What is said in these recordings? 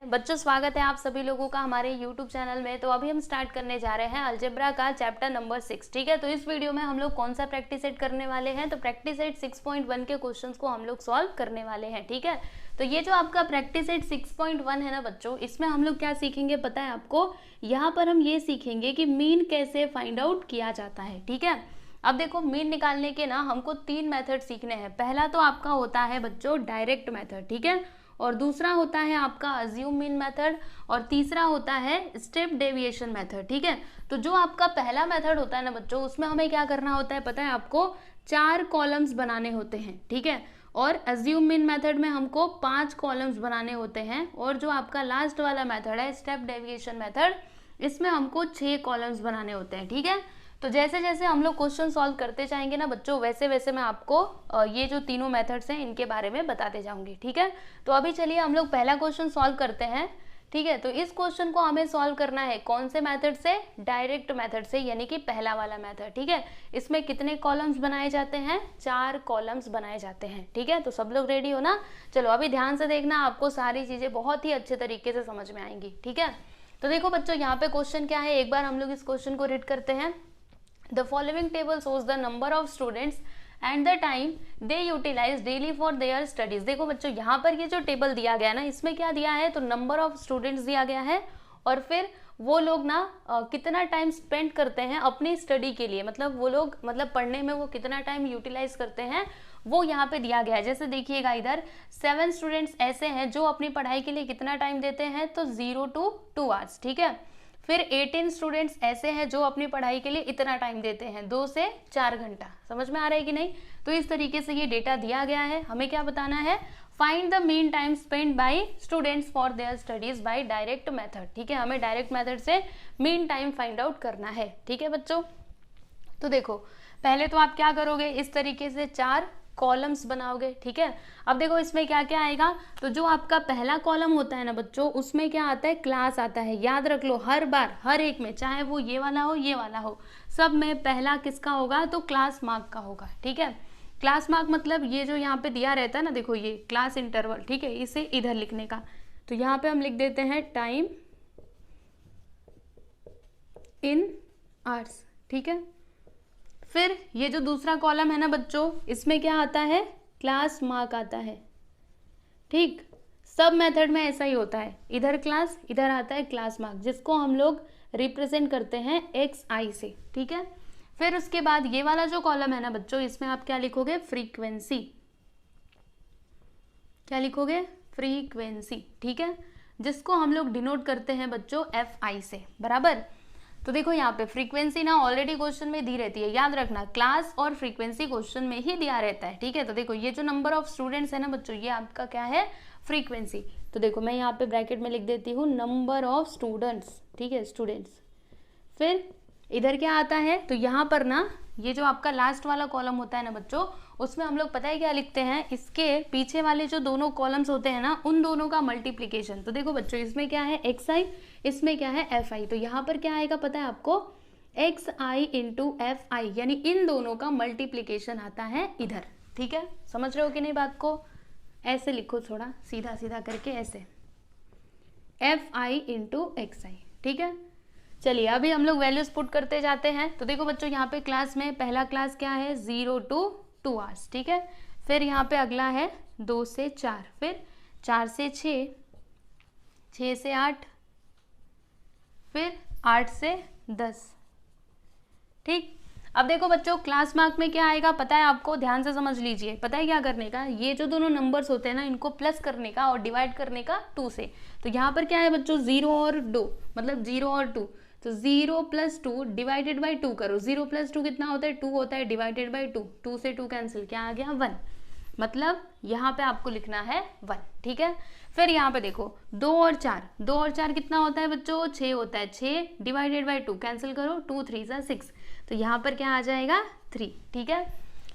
बच्चों स्वागत है आप सभी लोगों का हमारे YouTube चैनल में। तो अभी हम स्टार्ट करने जा रहे हैं अलजेब्रा का चैप्टर नंबर 6। ठीक है, तो इस वीडियो में हम लोग कौन सा प्रैक्टिस सेट करने वाले हैं, तो प्रैक्टिस सेट 6.1 के क्वेश्चंस को हम लोग सॉल्व करने वाले हैं। ठीक है, तो ये जो आपका प्रैक्टिस सेट 6.1 है ना बच्चों, इसमें हम लोग क्या सीखेंगे पता है आपको। यहाँ पर हम ये सीखेंगे कि मीन कैसे फाइंड आउट किया जाता है। ठीक है, अब देखो मीन निकालने के ना हमको 3 मेथड सीखने हैं। पहला तो आपका होता है बच्चों डायरेक्ट मेथड, ठीक है, और दूसरा होता है आपका अज्यूम मीन मेथड, और तीसरा होता है स्टेप डेविएशन मेथड। ठीक है, तो जो आपका पहला मेथड होता है ना बच्चों, उसमें हमें क्या करना होता है पता है आपको, 4 कॉलम्स बनाने होते हैं। ठीक है, और अज्यूम मीन मेथड में हमको 5 कॉलम्स बनाने होते हैं, और जो आपका लास्ट वाला मेथड है स्टेप डेविएशन मेथड, इसमें हमको 6 कॉलम्स बनाने होते हैं। ठीक है, तो जैसे जैसे हम लोग क्वेश्चन सॉल्व करते जाएंगे ना बच्चों, वैसे वैसे मैं आपको ये जो तीनों मेथड्स हैं इनके बारे में बताते जाऊंगी। ठीक है, तो अभी चलिए हम लोग पहला क्वेश्चन सॉल्व करते हैं। ठीक है, तो इस क्वेश्चन को हमें सॉल्व करना है कौन से मेथड से, डायरेक्ट मेथड से, यानी कि पहला वाला मेथड। ठीक है, इसमें कितने कॉलम्स बनाए जाते हैं, 4 कॉलम्स बनाए जाते हैं। ठीक है, तो सब लोग रेडी हो ना। चलो अभी ध्यान से देखना, आपको सारी चीजें बहुत ही अच्छे तरीके से समझ में आएंगी। ठीक है, तो देखो बच्चों यहाँ पे क्वेश्चन क्या है, एक बार हम लोग इस क्वेश्चन को रीड करते हैं। The following table shows the number of students and the time they utilize daily for their studies। देखो बच्चों यहाँ पर ये जो टेबल दिया गया है ना, इसमें क्या दिया है, तो नंबर ऑफ स्टूडेंट्स दिया गया है, और फिर वो लोग ना कितना टाइम स्पेंड करते हैं अपनी स्टडी के लिए, मतलब वो लोग मतलब पढ़ने में वो कितना टाइम यूटिलाइज करते हैं, वो यहाँ पे दिया गया है। जैसे देखिएगा इधर 7 स्टूडेंट्स ऐसे हैं जो अपनी पढ़ाई के लिए कितना टाइम देते हैं, तो 0 to 2 आवर्स। ठीक है, फिर 18 स्टूडेंट्स ऐसे हैं जो अपनी पढ़ाई के लिए इतना टाइम देते हैं, 2 से 4 घंटा। समझ में आ रहा है कि नहीं। तो इस तरीके से ये डेटा दिया गया है। हमें क्या बताना है, find the mean time spend by students for their studies by direct method. ठीक है, हमें डायरेक्ट मेथड से मीन टाइम फाइंड आउट करना है। ठीक है बच्चों, तो देखो पहले तो आप क्या करोगे, इस तरीके से 4 कॉलम्स बनाओगे। ठीक है, अब देखो इसमें क्या क्या आएगा, तो जो आपका पहला कॉलम होता है ना बच्चों, उसमें क्या आता है, क्लास आता है। याद रख लो, हर बार हर एक में, चाहे वो ये वाला हो ये वाला हो, सब में पहला किसका होगा, तो क्लास मार्क का होगा। ठीक है, क्लास मार्क मतलब ये जो यहाँ पे दिया रहता है ना, देखो ये क्लास इंटरवल। ठीक है, इसे इधर लिखने का, तो यहाँ पे हम लिख देते हैं टाइम इन आवर्स। ठीक है, फिर ये जो दूसरा कॉलम है ना बच्चों, इसमें क्या आता है, क्लास मार्क आता है। ठीक, सब मेथड में ऐसा ही होता है, इधर क्लास इधर आता है क्लास मार्क, जिसको हम लोग रिप्रेजेंट करते हैं XI से। ठीक है, फिर उसके बाद ये वाला जो कॉलम है ना बच्चों, इसमें आप क्या लिखोगे, फ्रीक्वेंसी। क्या लिखोगे, फ्रीक्वेंसी। ठीक है, जिसको हम लोग डिनोट करते हैं बच्चों FI से, बराबर। तो देखो यहाँ पे फ्रीक्वेंसी ना ऑलरेडी क्वेश्चन में दी रहती है, याद रखना, क्लास और फ्रीक्वेंसी क्वेश्चन में ही दिया रहता है। ठीक है, तो देखो ये जो नंबर ऑफ स्टूडेंट्स है ना बच्चों, ये आपका क्या है, फ्रीक्वेंसी। तो देखो मैं यहाँ पे ब्रैकेट में लिख देती हूँ नंबर ऑफ स्टूडेंट्स। ठीक है, स्टूडेंट्स। फिर इधर क्या आता है, तो यहाँ पर ना ये जो आपका लास्ट वाला कॉलम होता है ना बच्चों, उसमें हम लोग पता है क्या लिखते हैं, इसके पीछे वाले जो दोनों कॉलम्स होते हैं ना, उन दोनों का मल्टीप्लीकेशन। तो देखो बच्चों इसमें क्या है XI, इसमें क्या है FI, तो यहाँ पर क्या आएगा पता है आपको, XI इंटू FI, यानी इन दोनों का मल्टीप्लीकेशन आता है इधर। ठीक है, समझ रहे हो कि नहीं बात को, ऐसे लिखो थोड़ा सीधा सीधा करके, ऐसे FI इंटू XI। ठीक है, चलिए अभी हम लोग वैल्यूज पुट करते जाते हैं। तो देखो बच्चों यहाँ पे क्लास में पहला क्लास क्या है, 0 to 2 आवर्स। ठीक है, फिर यहाँ पे अगला है 2 से 4, फिर 4 से 6, 6 से 8, फिर 8 से 10। ठीक, अब देखो बच्चों क्लास मार्क में क्या आएगा पता है आपको, ध्यान से समझ लीजिए। पता है क्या करने का, ये जो दोनों नंबर्स होते हैं ना, इनको प्लस करने का और डिवाइड करने का 2 से। तो यहाँ पर क्या है बच्चों, 0 और 2, मतलब 0 और 2, तो 0 + 2 डिवाइडेड बाई 2 करो। 0 + 2 कितना होता है, 2 होता है, डिवाइडेड बाई 2, 2 से 2 कैंसिल, क्या आ गया, 1। मतलब यहाँ पे आपको लिखना है 1। ठीक है, फिर यहाँ पे देखो 2 और 4, 2 और 4 कितना होता है बच्चों, 6 होता है, 6 डिवाइडेड बाई 2 कैंसिल करो, 2 3 सा 6, तो यहाँ पर क्या आ जाएगा, 3। ठीक है,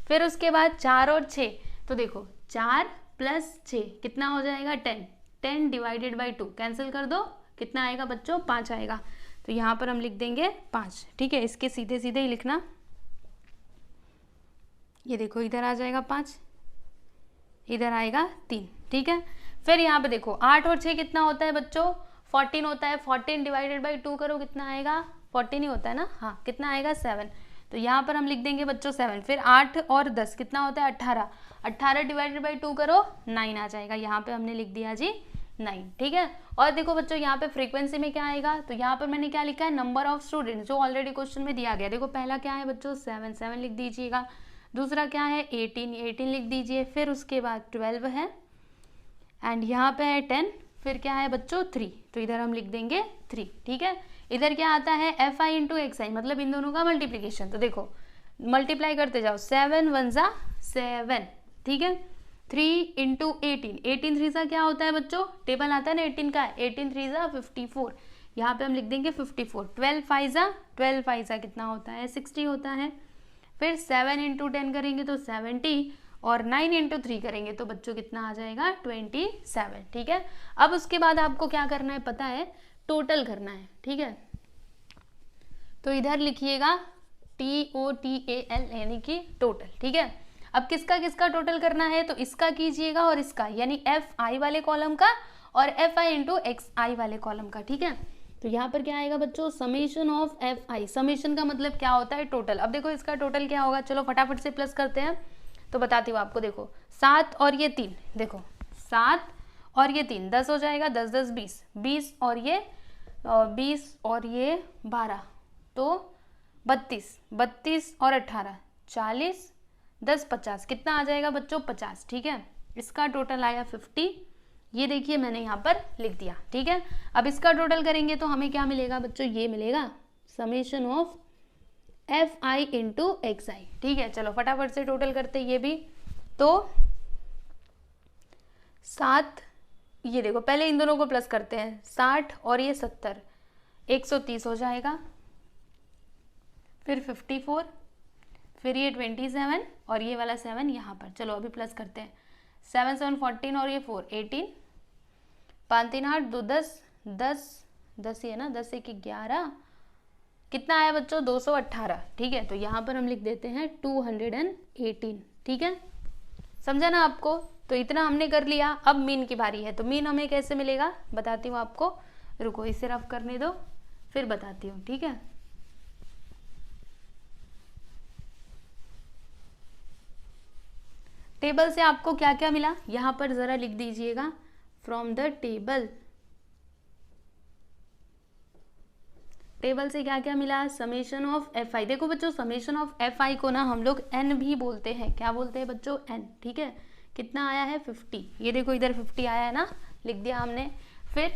फिर उसके बाद 4 और 6, तो देखो 4 + 6 कितना हो जाएगा, 10, 10 डिवाइडेड बाई 2 कैंसिल कर दो, कितना आएगा बच्चों, 5 आएगा। तो यहाँ पर हम लिख देंगे 5। ठीक है, इसके सीधे सीधे ही लिखना, ये देखो इधर आ जाएगा 5, इधर आएगा 3। ठीक है, फिर यहाँ पे देखो 8 और 6 कितना होता है बच्चों, 14 होता है। 14 डिवाइडेड बाई 2 करो, कितना आएगा, 14 ही होता है ना, हाँ कितना आएगा 7। तो यहाँ पर हम लिख देंगे बच्चों 7। फिर 8 और 10 कितना होता है 18। 18 डिवाइडेड बाई 2 करो, 9 आ जाएगा। यहाँ पे हमने लिख दिया जी 9, ठीक है। और देखो बच्चों यहाँ पे फ्रीक्वेंसी में क्या आएगा, तो यहाँ पर मैंने क्या लिखा है, नंबर ऑफ स्टूडेंट, जो ऑलरेडी क्वेश्चन में दिया गया। देखो पहला क्या है बच्चों 7, 7 लिख दीजिएगा। दूसरा क्या है 18, 18 लिख दीजिए। फिर उसके बाद 12 है, एंड यहाँ पे है 10। फिर क्या है बच्चों 3, तो इधर हम लिख देंगे 3, ठीक है। इधर क्या आता है एफ आई इंटू एक्स आई, मतलब इन दोनों का मल्टीप्लीकेशन। तो देखो मल्टीप्लाई करते जाओ, 7 1 जा 7, ठीक है। 3 इंटू 18, 18 3 सा क्या होता है बच्चों, टेबल आता है ना 18 का, 18 3 जा 54, यहाँ पे हम लिख देंगे 54। 12 5 जा 12 5 जा कितना होता है 60 होता है। फिर 7 इंटू 10 करेंगे तो 70, और 9 इंटू 3 करेंगे तो बच्चों कितना आ जाएगा 27, ठीक है। अब उसके बाद आपको क्या करना है पता है, टोटल करना है, ठीक है। तो इधर लिखिएगा TOTAL यानी कि टोटल, ठीक है। अब किसका किसका टोटल करना है, तो इसका कीजिएगा और इसका, यानी FI वाले कॉलम का और FI इंटू XI वाले कॉलम का, ठीक है। तो यहाँ पर क्या आएगा बच्चों, समेशन ऑफ FI। समेशन का मतलब क्या होता है, टोटल। अब देखो इसका टोटल क्या होगा, चलो फटाफट से प्लस करते हैं। तो बताती हूँ आपको, देखो 7 और ये 3, देखो 7 और ये 3 10 हो जाएगा, 10 10 20, 20 और ये 12, तो 32, 32 और 18 40, 10 50 कितना आ जाएगा बच्चों 50, ठीक है। इसका टोटल आया 50, ये देखिए मैंने यहाँ पर लिख दिया, ठीक है। अब इसका टोटल करेंगे तो हमें क्या मिलेगा बच्चों, ये मिलेगा summation of FI into XI, ठीक है। चलो फटाफट से टोटल करते ये भी। तो 7, ये देखो पहले इन दोनों को प्लस करते हैं, 60 और ये 70, 130 हो जाएगा। फिर 54, फिर ये 27 और ये वाला 7 यहाँ पर। चलो अभी प्लस करते हैं, 7 7 14 और ये 4 18, 5 3 8 2 10 10 10 ही है ना, 10 1 11, कितना आया बच्चों 218, ठीक है। तो यहाँ पर हम लिख देते हैं 218, ठीक है। समझा ना आपको, तो इतना हमने कर लिया। अब मीन की बारी है, तो मीन हमें कैसे मिलेगा बताती हूँ आपको, रुको इसे रफ करने दो फिर बताती हूँ, ठीक है। टेबल से आपको क्या क्या मिला यहाँ पर जरा लिख दीजिएगा, फ्रॉम द टेबल। टेबल से क्या क्या मिला, समेशन ऑफ FI। देखो बच्चों समेशन ऑफ FI को ना हम लोग N भी बोलते हैं, क्या बोलते हैं बच्चों N, ठीक है। कितना आया है 50, ये देखो इधर 50 आया है ना, लिख दिया हमने। फिर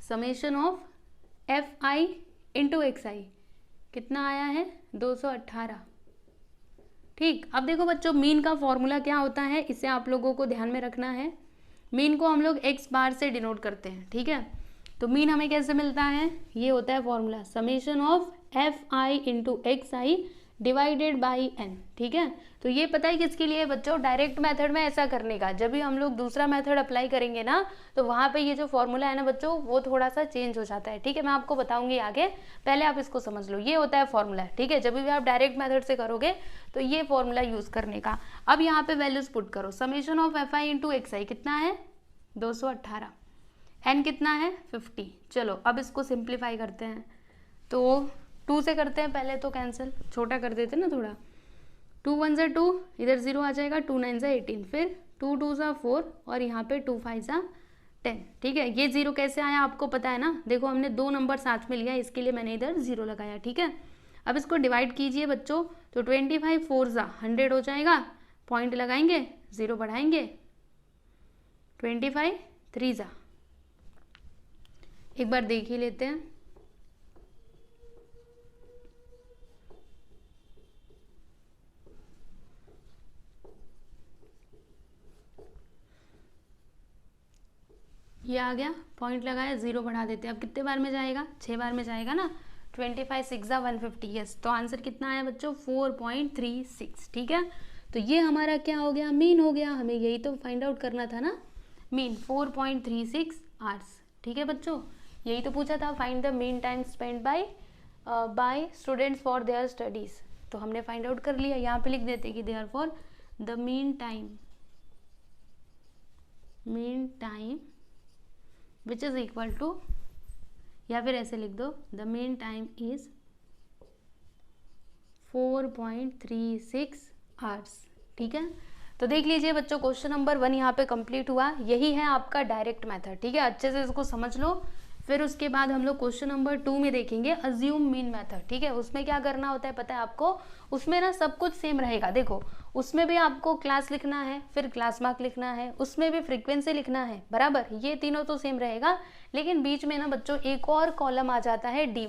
summation of FI into XI कितना आया है 218, ठीक। अब देखो बच्चों मीन का फॉर्मूला क्या होता है, इसे आप लोगों को ध्यान में रखना है। मीन को हम लोग x बार से डिनोट करते हैं, ठीक है। तो मीन हमें कैसे मिलता है, ये होता है formula summation of FI into XI divided by n, ठीक है। तो ये पता है किसके लिए बच्चों, डायरेक्ट मेथड में ऐसा करने का। जब भी हम लोग दूसरा मेथड अप्लाई करेंगे ना, तो वहाँ पे ये जो फॉर्मूला है ना बच्चों, वो थोड़ा सा चेंज हो जाता है, ठीक है। मैं आपको बताऊंगी आगे, पहले आप इसको समझ लो। ये होता है फॉर्मूला, ठीक है। जब भी आप डायरेक्ट मेथड से करोगे तो ये फॉर्मूला यूज करने का। अब यहाँ पे वैल्यूज पुट करो, summation of FI into XI कितना है 218, n कितना है 50। चलो अब इसको सिंप्लीफाई करते हैं, तो 2 से करते हैं पहले, तो कैंसिल छोटा कर देते ना थोड़ा। 2 1 जा 2, इधर 0 आ जाएगा, 2 9 जा 18, फिर 2 2 जा 4 और यहाँ पे 2 5 जा 10, ठीक है। ये 0 कैसे आया आपको पता है ना, देखो हमने 2 नंबर साथ में लिया, इसके लिए मैंने इधर 0 लगाया, ठीक है। अब इसको डिवाइड कीजिए बच्चों, तो 25 4 जा 100 हो जाएगा, पॉइंट लगाएंगे 0 बढ़ाएंगे, 25 3 जा, एक बार देख ही लेते हैं। ये आ गया, पॉइंट लगाया, 0 बढ़ा देते हैं। अब कितने बार में जाएगा 6 बार में जाएगा ना, 25 6 जा 150, यस। तो आंसर कितना आया बच्चों 4.36, ठीक है। तो ये हमारा क्या हो गया, मीन हो गया। हमें यही तो फाइंड आउट करना था ना, मीन 4.36 आवर्स, ठीक है बच्चों। यही तो पूछा था, find the mean time spend by students for their studies. तो हमने फाइंड आउट कर लिया, यहाँ पे लिख देते कि therefore the mean time mean time which is equal to, या फिर ऐसे लिख दो, the mean time is 4.36 hours. ठीक है, तो देख लीजिए बच्चों, क्वेश्चन नंबर 1 यहाँ पे कंप्लीट हुआ। यही है आपका डायरेक्ट मेथड। ठीक है, अच्छे से इसको समझ लो। फिर उसके बाद हम लोग क्वेश्चन नंबर 2 में देखेंगे अज्यूम मीन मेथड। ठीक है, उसमें क्या करना होता है पता है आपको? उसमें ना सब कुछ सेम रहेगा। देखो, उसमें भी आपको क्लास लिखना है, फिर क्लास मार्क लिखना है, उसमें भी फ्रीक्वेंसी लिखना है, बराबर। ये तीनों तो सेम रहेगा, लेकिन बीच में ना बच्चों एक और कॉलम आ जाता है डी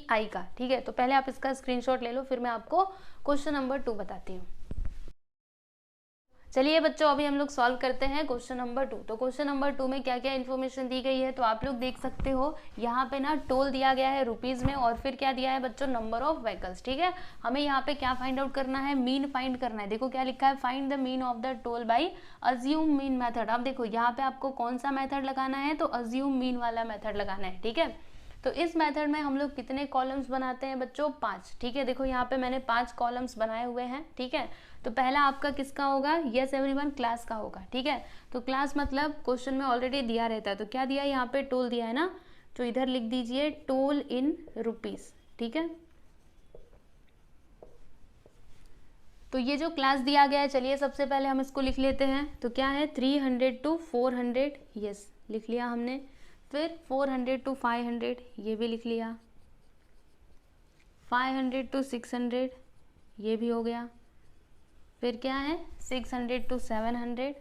आई का। ठीक है, तो पहले आप इसका स्क्रीनशॉट ले लो, फिर मैं आपको क्वेश्चन नंबर 2 बताती हूँ। चलिए बच्चों, अभी हम लोग सॉल्व करते हैं क्वेश्चन नंबर 2। तो क्वेश्चन नंबर 2 में क्या क्या इन्फॉर्मेशन दी गई है तो आप लोग देख सकते हो। यहाँ पे ना टोल दिया गया है रुपीज में, और फिर क्या दिया है बच्चों? Number of vehicles. ठीक है, हमें यहाँ पे क्या फाइंड आउट करना है? मीन फाइंड करना है। देखो क्या लिखा है, find the mean of the toll by assume mean method. अब देखो यहाँ पे आपको कौन सा मेथड लगाना है? तो अज्यूम मीन वाला मेथड लगाना है। ठीक है, तो इस मेथड में हम लोग कितने कॉलम्स बनाते हैं बच्चों? 5। ठीक है, देखो यहाँ पे मैंने 5 कॉलम्स बनाए हुए हैं। ठीक है, तो पहला आपका किसका होगा? यस एवरीवन, क्लास का होगा। ठीक है, तो क्लास मतलब क्वेश्चन में ऑलरेडी दिया रहता है, तो क्या दिया है यहाँ पे? टोल दिया है ना, तो इधर लिख दीजिए टोल इन रुपीज। ठीक है, तो ये जो क्लास दिया गया है, चलिए सबसे पहले हम इसको लिख लेते हैं। तो क्या है? 300 to 400, यस लिख लिया हमने। फिर 400 to 500, ये भी लिख लिया। 500 to 600, ये भी हो गया। फिर क्या है? 600 to 700।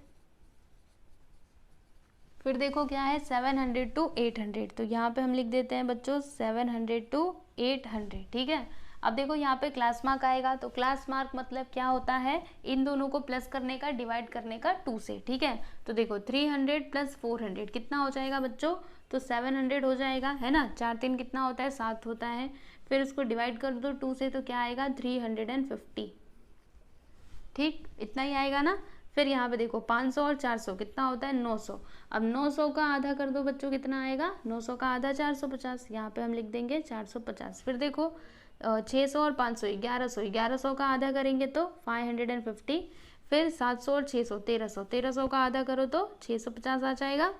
फिर देखो क्या है? 700 to 800, तो यहाँ पे हम लिख देते हैं बच्चों 700 to 800। ठीक है, अब देखो यहाँ पे क्लास मार्क आएगा, तो क्लास मार्क मतलब क्या होता है? इन दोनों को प्लस करने का, डिवाइड करने का 2 से। ठीक है, तो देखो 300 + 400 कितना हो जाएगा बच्चों? तो 700 हो जाएगा, है ना। 4 3 कितना होता है? 7 होता है। फिर उसको डिवाइड कर दो 2 से, तो क्या आएगा? 350। ठीक, इतना ही आएगा ना। फिर यहाँ पे देखो 500 और 400 कितना होता है? 900। अब 900 का आधा कर दो बच्चों, कितना आएगा? 900 का आधा 450, यहाँ पे हम लिख देंगे 450। फिर देखो 600 और 500 1100, 1100 का आधा करेंगे तो 550। फिर 700 और 600 1300, 1300 का आधा करो तो 650 आ जाएगा।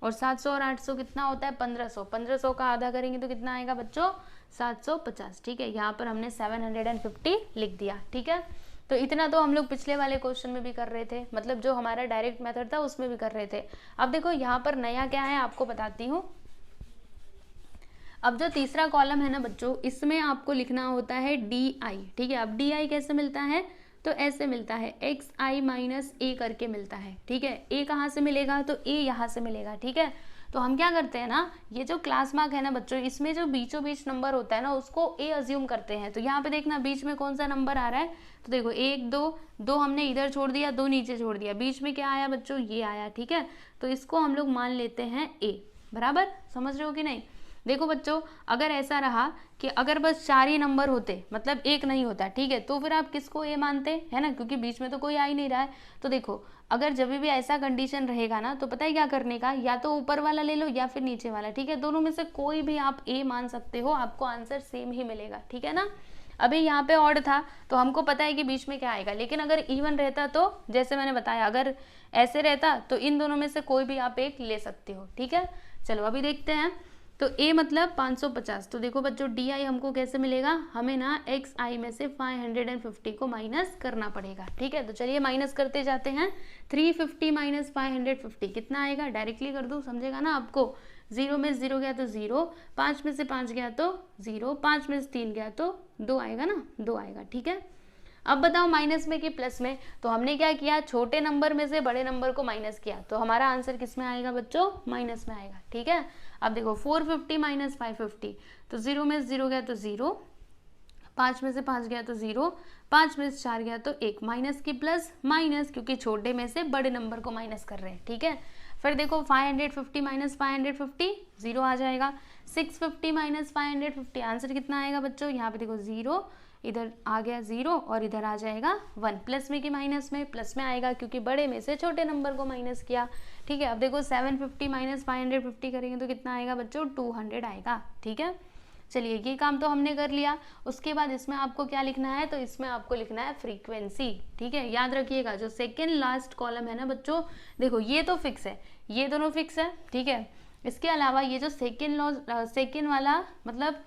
और 700 और 800 कितना होता है? 1500, 1500 का आधा करेंगे तो कितना आएगा बच्चों? 750। ठीक है, यहाँ पर हमने 750 लिख दिया। ठीक है, तो इतना तो हम लोग पिछले वाले क्वेश्चन में भी कर रहे थे, मतलब जो हमारा डायरेक्ट मेथड था उसमें भी कर रहे थे। अब देखो यहाँ पर नया क्या है आपको बताती हूँ। अब जो तीसरा कॉलम है ना बच्चों, इसमें आपको लिखना होता है डी आई। ठीक है, अब डी आई कैसे मिलता है? तो ऐसे मिलता है, xi - a करके मिलता है। ठीक है, a कहाँ से मिलेगा? तो a यहाँ से मिलेगा। ठीक है, तो हम क्या करते हैं ना, ये जो क्लास मार्क है ना बच्चों, इसमें जो बीचों बीच नंबर होता है ना, उसको a अज्यूम करते हैं। तो यहाँ पे देखना बीच में कौन सा नंबर आ रहा है? तो देखो 1 2 हमने इधर छोड़ दिया, 2 नीचे छोड़ दिया, बीच में क्या आया बच्चों? ये आया। ठीक है, तो इसको हम लोग मान लेते हैं a। बराबर, समझ रहे हो कि नहीं? देखो बच्चों, अगर ऐसा रहा कि अगर बस 4 ही नंबर होते, मतलब 1 नहीं होता, ठीक है, तो फिर आप किसको ए मानते है ना, क्योंकि बीच में तो कोई आ ही नहीं रहा है। तो देखो अगर जब भी ऐसा कंडीशन रहेगा ना, तो पता है क्या करने का? या तो ऊपर वाला ले लो या फिर नीचे वाला। ठीक है, दोनों में से कोई भी आप ए मान सकते हो, आपको आंसर सेम ही मिलेगा। ठीक है ना। अभी यहाँ पे ऑड था तो हमको पता है कि बीच में क्या आएगा, लेकिन अगर इवन रहता तो जैसे मैंने बताया, अगर ऐसे रहता तो इन दोनों में से कोई भी आप एक ले सकते हो। ठीक है, चलो अभी देखते हैं। तो a मतलब 550। तो देखो बच्चों डी आई हमको कैसे मिलेगा? हमें ना एक्स आई में से 550 को माइनस करना पड़ेगा। ठीक है, तो चलिए माइनस करते जाते हैं। 350 - 550 कितना आएगा? डायरेक्टली कर दूँ, समझेगा ना आपको। 0 में 0 गया तो 0, 5 में से 5 गया तो 0, 5 में से 3 गया तो 2 आएगा ना, 2 आएगा। ठीक है, अब बताओ माइनस में कि प्लस में? तो हमने क्या किया? छोटे नंबर में से बड़े नंबर को माइनस किया, तो हमारा आंसर किस में आएगा बच्चों? माइनस में आएगा। ठीक है, अब देखो 450 - 550, तो 0 में से 0 गया तो 0, 5 में से 5 गया तो 0, 5 में से 4 गया तो 1, माइनस की प्लस माइनस, क्योंकि छोटे में से बड़े नंबर को माइनस कर रहे हैं। ठीक है, फिर देखो 550 - 550 0 आ जाएगा। 650 - 550 आंसर कितना आएगा बच्चों? यहाँ पे देखो 0, इधर आ गया 0 और इधर आ जाएगा 1। प्लस में कि माइनस में? प्लस में आएगा, क्योंकि बड़े में से छोटे नंबर को माइनस किया। ठीक है, अब देखो 750 - 550 करेंगे तो कितना आएगा बच्चों? 200 आएगा। ठीक है, चलिए ये काम तो हमने कर लिया। उसके बाद इसमें आपको क्या लिखना है, तो इसमें आपको लिखना है फ्रीक्वेंसी। ठीक है, याद रखिएगा जो सेकेंड लास्ट कॉलम है ना बच्चों, देखो ये तो फिक्स है, ये दोनों फिक्स है। ठीक है, इसके अलावा ये जो सेकेंड वाला मतलब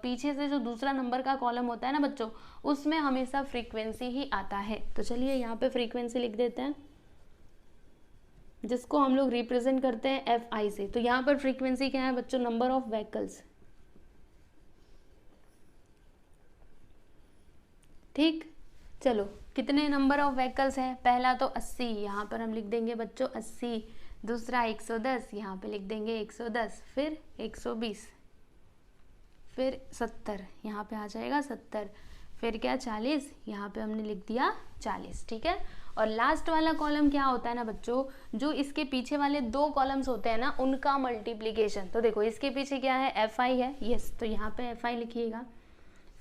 पीछे से जो दूसरा नंबर का कॉलम होता है ना बच्चों, उसमें हमेशा फ्रीक्वेंसी ही आता है। तो चलिए यहाँ पे फ्रीक्वेंसी लिख देते हैं, जिसको हम लोग रिप्रेजेंट करते हैं FI से। तो यहाँ पर फ्रीक्वेंसी क्या है बच्चों, नंबर ऑफ व्हीकल्स। ठीक, चलो कितने नंबर ऑफ व्हीकल्स हैं, पहला तो 80, यहाँ पर हम लिख देंगे बच्चों 80। दूसरा 110, यहाँ पे लिख देंगे 110। फिर 120, फिर 70, यहाँ पे आ जाएगा 70। फिर क्या 40, यहाँ पे हमने लिख दिया 40। ठीक है, और लास्ट वाला कॉलम क्या होता है ना बच्चों, जो इसके पीछे वाले दो कॉलम्स होते हैं ना उनका मल्टीप्लिकेशन। तो देखो इसके पीछे क्या है, FI है, यस, तो यहाँ पे FI लिखिएगा।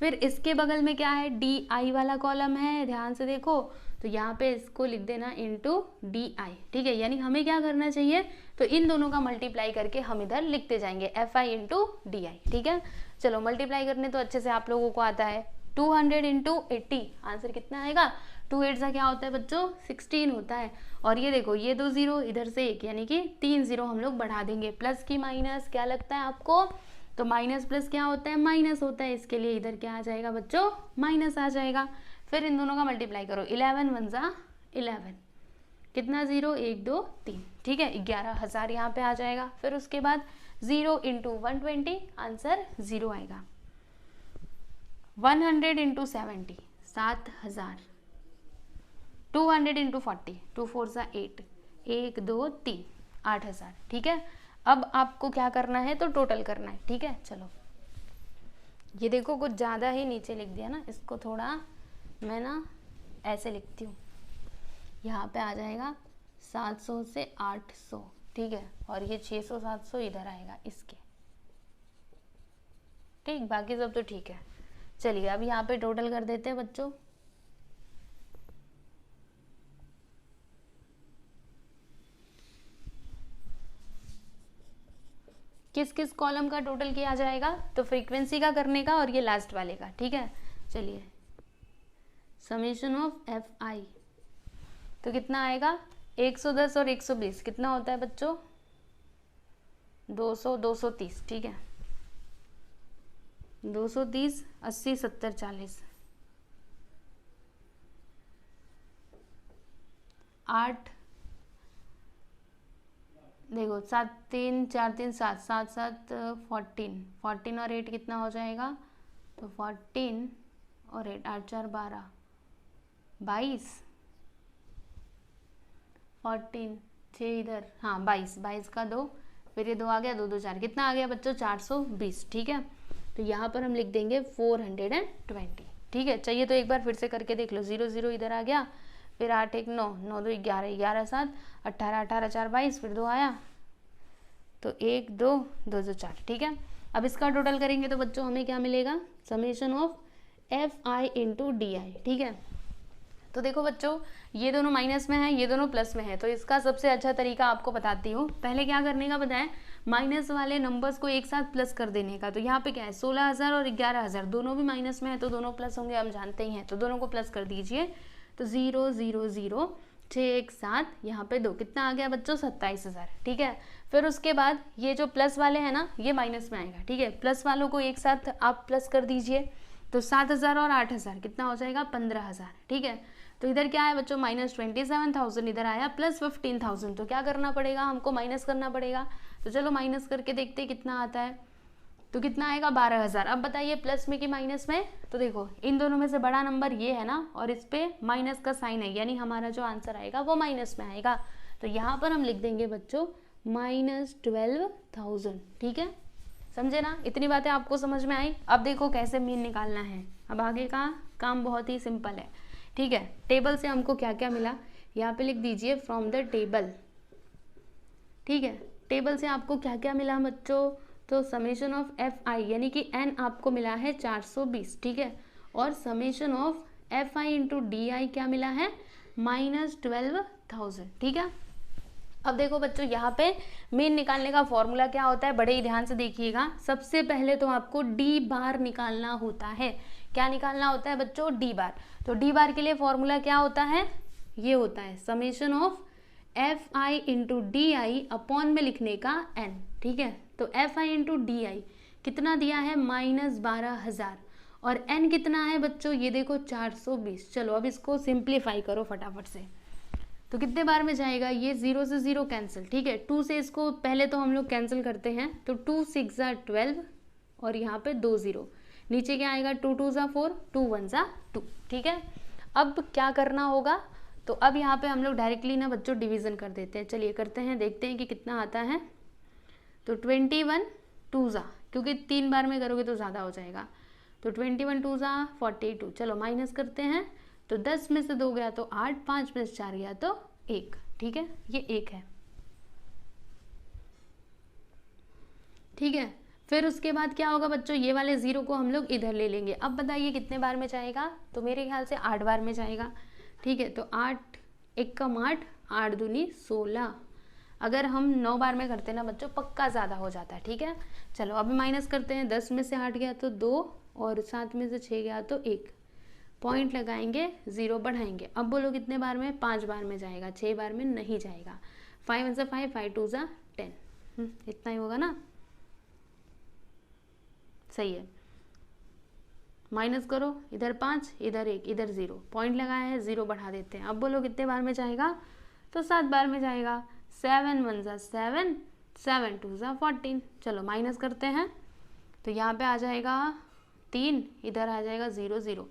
फिर इसके बगल में क्या है, DI वाला कॉलम है, ध्यान से देखो, तो यहाँ पे इसको लिख देना इंटू DI। ठीक है, यानी हमें क्या करना चाहिए, तो इन दोनों का मल्टीप्लाई करके हम इधर लिखते जाएंगे FI इंटू DI। ठीक है, चलो मल्टीप्लाई करने तो अच्छे से आप लोगों को आता है। 200 इंटू 80, आंसर कितना आएगा, 2 8 सा क्या होता है बच्चों, 16 होता है। और ये देखो ये 2 0, इधर से 1, यानी कि 3 0 हम लोग बढ़ा देंगे। प्लस की माइनस क्या लगता है आपको, तो माइनस प्लस क्या होता है, माइनस होता है, इसके लिए इधर क्या आ जाएगा बच्चों, माइनस आ जाएगा। फिर इन दोनों का मल्टीप्लाई करो, 11 1 जा 11, कितना 0 1 2 3। ठीक है, 11,000 यहाँ पे आ जाएगा। फिर उसके बाद 0 इंटू 120, आंसर 0 आएगा। 100 इंटू 70, 7,000। 200 इंटू 40, 2 4 जा 8, 1 2 3, 8,000। ठीक है, अब आपको क्या करना है, तो टोटल करना है। ठीक है, चलो ये देखो कुछ ज़्यादा ही नीचे लिख दिया ना, इसको थोड़ा मैं ना ऐसे लिखती हूँ, यहाँ पे आ जाएगा 700 से 800। ठीक है, और ये 600 700 इधर आएगा इसके। ठीक, बाकी सब तो ठीक है। चलिए अब यहाँ पे टोटल कर देते हैं बच्चों। किस किस कॉलम का टोटल किया जाएगा, तो फ्रीक्वेंसी का करने का और ये लास्ट वाले का। ठीक है, चलिए समेशन ऑफ FI, तो कितना आएगा, 110 और 120 कितना होता है बच्चों, 200 230। ठीक है, 230 80 70 40, 8 देखो 7 3 4 3 7 7 7 14 14 और 8 कितना हो जाएगा, तो 14 और 8 8 4 12 22, 14 6 इधर, हाँ 22 22 का 2, फिर ये 2 आ गया, 2 2 4, कितना आ गया बच्चों, 420। ठीक है, तो यहाँ पर हम लिख देंगे 420। ठीक है, चाहिए तो एक बार फिर से करके देख लो, 0 0 इधर आ गया, फिर 8 1 9 9 2 11 11 7 18 18 4 22, फिर 2 आया, तो 1 2 2 2 4। ठीक है, अब इसका टोटल करेंगे तो बच्चों हमें क्या मिलेगा, summation of FI into DI। ठीक है, तो देखो बच्चों ये दोनों माइनस में है, ये दोनों प्लस में है, तो इसका सबसे अच्छा तरीका आपको बताती हूँ। पहले क्या करने का बताएं, माइनस वाले नंबर्स को एक साथ प्लस कर देने का। तो यहाँ पे क्या है, 16,000 और 11,000 दोनों भी माइनस में है, तो दोनों प्लस होंगे, हम जानते ही हैं, तो दोनों को प्लस कर दीजिए। तो 0 0 0 6 1 7, यहाँ पे 2, कितना आ गया बच्चों, 27,000। ठीक है, फिर उसके बाद ये जो प्लस वाले हैं ना, ये माइनस में आएगा। ठीक है, प्लस वालों को एक साथ आप प्लस कर दीजिए, तो 7,000 और 8,000 कितना हो जाएगा, 15,000। ठीक है, तो इधर क्या है बच्चों, -27,000 इधर आया, +15,000, तो क्या करना पड़ेगा, हमको माइनस करना पड़ेगा। तो चलो माइनस करके देखते हैं कितना आता है, तो कितना आएगा, 12,000। अब बताइए प्लस में कि माइनस में, तो देखो इन दोनों में से बड़ा नंबर ये है ना, और इस पे माइनस का साइन है, यानी हमारा जो आंसर आएगा वो माइनस में आएगा। तो यहाँ पर हम लिख देंगे बच्चों -12,000। ठीक है, समझे ना, इतनी बातें आपको समझ में आई। अब देखो कैसे मीन निकालना है, अब आगे का काम बहुत ही सिंपल है। ठीक है, टेबल से हमको क्या क्या मिला, यहाँ पे लिख दीजिए फ्रॉम द टेबल। ठीक है, टेबल से आपको क्या क्या मिला बच्चों, तो समेशन ऑफ FI यानी कि n आपको मिला है 420। ठीक है, और summation of FI into DI क्या मिला है, -12,000। ठीक है, अब देखो बच्चों, यहाँ पे मीन निकालने का फॉर्मूला क्या होता है, बड़े ही ध्यान से देखिएगा। सबसे पहले तो आपको डी बार निकालना होता है। क्या निकालना होता है बच्चों, डी बार। तो डी बार के लिए फॉर्मूला क्या होता है, ये होता है summation of F I into D I upon में लिखने का एन। ठीक है, तो F I into D I कितना दिया है, -12,000, और एन कितना है बच्चों, ये देखो 420। चलो अब इसको सिंप्लीफाई करो फटाफट से। तो कितने बार में जाएगा, ये 0 से 0 कैंसिल। ठीक है, 2 से इसको पहले तो हम लोग कैंसिल करते हैं, तो 2 6 12 और यहाँ पे 2 0, नीचे क्या आएगा, 2 2 4, 2 1 2। ठीक है, अब क्या करना होगा, तो अब यहाँ पे हम लोग डायरेक्टली ना बच्चों डिवीज़न कर देते हैं। चलिए करते हैं, देखते हैं कि कितना आता है। तो 21 2 क्योंकि 3 बार में करोगे तो ज़्यादा हो जाएगा, तो 21 2 42। चलो माइनस करते हैं, तो 10 में से 2 गया तो 8, 5 में से 4 गया तो 1। ठीक है, ये 1 है। ठीक है, फिर उसके बाद क्या होगा बच्चों, ये वाले 0 को हम लोग इधर ले लेंगे। अब बताइए कितने बार में जाएगा, तो मेरे ख्याल से 8 बार में जाएगा। ठीक है, तो 8 1 कम 8, 8 दूनी 16। अगर हम 9 बार में करते ना बच्चों, पक्का ज़्यादा हो जाता है। ठीक है, चलो अभी माइनस करते हैं। 10 में से 8 गया तो 2, और 7 में से 6 गया तो 1। पॉइंट लगाएंगे, 0 बढ़ाएंगे। अब बोलो कितने बार में, 5 बार में जाएगा, 6 बार में नहीं जाएगा। 5 1 5, 5 2 10, इतना ही होगा ना, सही है। माइनस करो, इधर 5, इधर 1, इधर 0, पॉइंट लगाया है, 0 बढ़ा देते हैं। अब बोलो कितने बार में जाएगा, तो 7 बार में जाएगा। 7 1 7, 7 2 14। चलो माइनस करते हैं, तो यहाँ पे आ जाएगा 3, इधर आ जाएगा 0 0,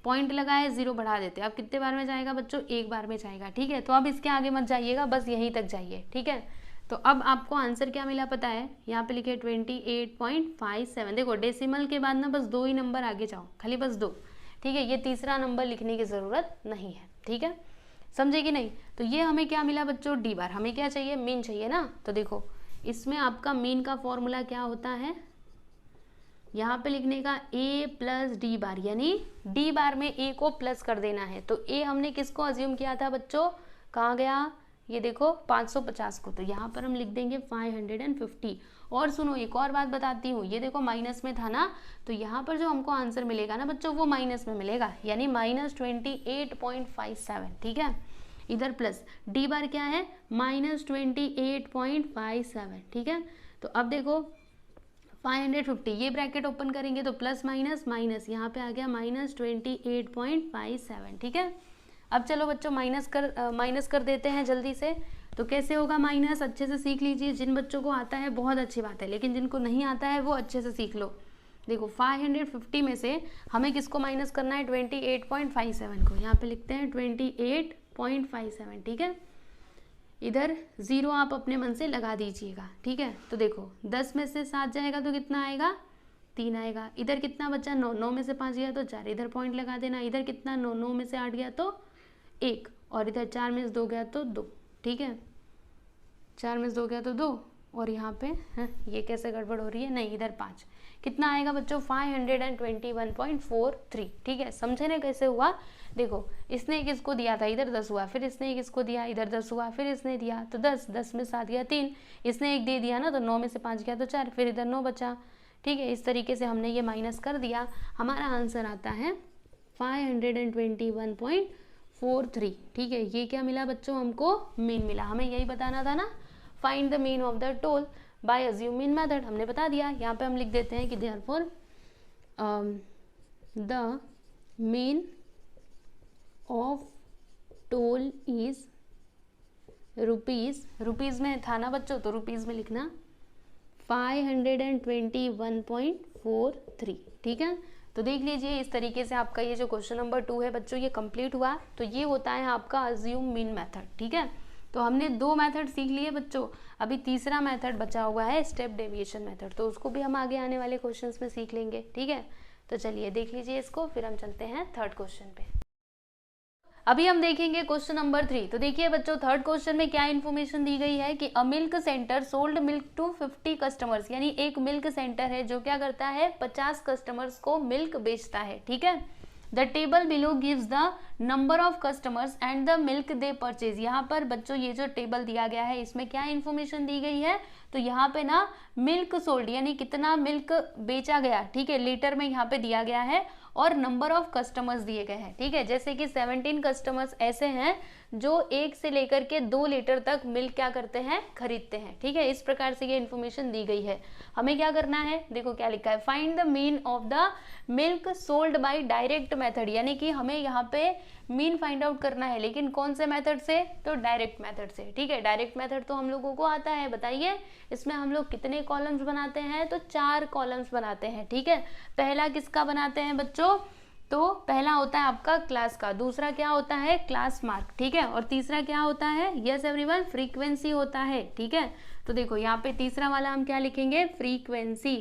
पॉइंट लगाए, 0 बढ़ा देते हैं। अब कितने बार में जाएगा बच्चों, 1 बार में जाएगा। ठीक है, तो अब इसके आगे मत जाइएगा, बस यहीं तक जाइए। ठीक है, तो अब आपको आंसर क्या मिला पता है, यहाँ पे लिखे 28.57। देखो डेसिमल के बाद ना बस 2 ही नंबर आगे जाओ, खाली बस 2। ठीक है, ये तीसरा नंबर लिखने की ज़रूरत नहीं है। ठीक है, समझे कि नहीं। तो ये हमें क्या मिला बच्चों, डी बार। हमें क्या चाहिए, मीन चाहिए ना। तो देखो इसमें आपका मीन का फॉर्मूला क्या होता है, यहाँ पे लिखने का a प्लस डी बार, यानी डी बार में a को प्लस कर देना है। तो a हमने किसको अज्यूम किया था बच्चों, कहाँ गया, ये देखो 550 को, तो यहाँ पर हम लिख देंगे 550। और सुनो एक और बात बताती हूँ, ये देखो माइनस में था ना, तो यहाँ पर जो हमको आंसर मिलेगा ना बच्चों, वो माइनस में मिलेगा, यानी -28.57। ठीक है, इधर प्लस, डी बार क्या है, -28.57। ठीक है, तो अब देखो 550, ये ब्रैकेट ओपन करेंगे तो प्लस माइनस माइनस, यहाँ पे आ गया -28.57। ठीक है, अब चलो बच्चों माइनस कर देते हैं जल्दी से। तो कैसे होगा माइनस, अच्छे से सीख लीजिए। जिन बच्चों को आता है बहुत अच्छी बात है, लेकिन जिनको नहीं आता है वो अच्छे से सीख लो। देखो 550 में से हमें किसको माइनस करना है, 28.57 को। यहाँ पे लिखते हैं 28.57। ठीक है, इधर 0 आप अपने मन से लगा दीजिएगा। ठीक है, तो देखो 10 में से 7 जाएगा तो कितना आएगा, 3 आएगा। इधर कितना बचा, 9, 9 में से 5 गया तो 4, इधर पॉइंट लगा देना। इधर कितना, 9, 9 में से 8 गया तो 1, और इधर 4 में से 2 गया तो 2। ठीक है, 4 में से 2 गया तो 2, और यहाँ पे ये कैसे गड़बड़ हो रही है, नहीं इधर 5। कितना आएगा बच्चों, 521.43। ठीक है, समझे ना कैसे हुआ। देखो इसने किसको दिया था, इधर 10 हुआ, फिर इसने किसको दिया, इधर 10 हुआ, फिर इसने दिया तो 10, 10 में 7 गया 3, इसने 1 दे दिया ना, तो 9 में से 5 गया तो 4, फिर इधर 9 बचा। ठीक है, इस तरीके से हमने ये माइनस कर दिया। हमारा आंसर आता है 521.43। ठीक है, ये क्या मिला बच्चों, हमको मीन मिला। हमें यही बताना था ना, find the mean of the toll by assume mean method, हमने बता दिया। यहाँ पे हम लिख देते हैं कि therefore the mean of toll is rupees, rupees में था ना बच्चों, तो रुपीज़ में लिखना 521.43। ठीक है, तो देख लीजिए इस तरीके से आपका ये जो क्वेश्चन नंबर 2 है बच्चों, ये कंप्लीट हुआ। तो ये होता है आपका अज्यूम मीन मेथड। ठीक है, तो हमने 2 मेथड सीख लिए बच्चों, अभी तीसरा मेथड बचा हुआ है स्टेप डेविएशन मेथड, तो उसको भी हम आगे आने वाले क्वेश्चंस में सीख लेंगे। ठीक है, तो चलिए देख लीजिए इसको, फिर हम चलते हैं थर्ड क्वेश्चन पे। अभी हम देखेंगे क्वेश्चन नंबर 3। तो देखिए बच्चों, थर्ड क्वेश्चन में क्या इन्फॉर्मेशन दी गई है कि a milk centre sold milk to 50 customers, यानी एक मिल्क सेंटर है जो क्या करता है, 50 कस्टमर्स को मिल्क बेचता है। ठीक है, the table below gives the number of customers and the milk they purchase. यहाँ पर बच्चों ये जो टेबल दिया गया है इसमें क्या इन्फॉर्मेशन दी गई है, तो यहाँ पे ना मिल्क सोल्ड यानी कितना मिल्क बेचा गया, ठीक है, लीटर में यहाँ पे दिया गया है, और नंबर ऑफ कस्टमर्स दिए गए हैं, ठीक है। जैसे कि 17 कस्टमर्स ऐसे हैं जो 1 से लेकर के 2 लीटर तक मिल्क क्या करते हैं, खरीदते हैं, ठीक है। इस प्रकार से ये इन्फॉर्मेशन दी गई है। हमें क्या करना है, देखो क्या लिखा है, find the mean of the milk sold by direct method, यानी कि हमें यहाँ पे मीन फाइंड आउट करना है, लेकिन कौन से मेथड से, तो डायरेक्ट मेथड से, ठीक है। डायरेक्ट मेथड तो हम लोगों को आता है, बताइए इसमें हम लोग कितने कॉलम्स बनाते हैं, तो 4 कॉलम्स बनाते हैं, ठीक है। पहला किसका बनाते हैं बच्चों, तो पहला होता है आपका क्लास का, दूसरा क्या होता है क्लास मार्क, ठीक है, और तीसरा क्या होता है, यस एवरीवन, फ्रीक्वेंसी होता है, ठीक है। तो देखो यहाँ पे तीसरा वाला हम क्या लिखेंगे, फ्रीक्वेंसी,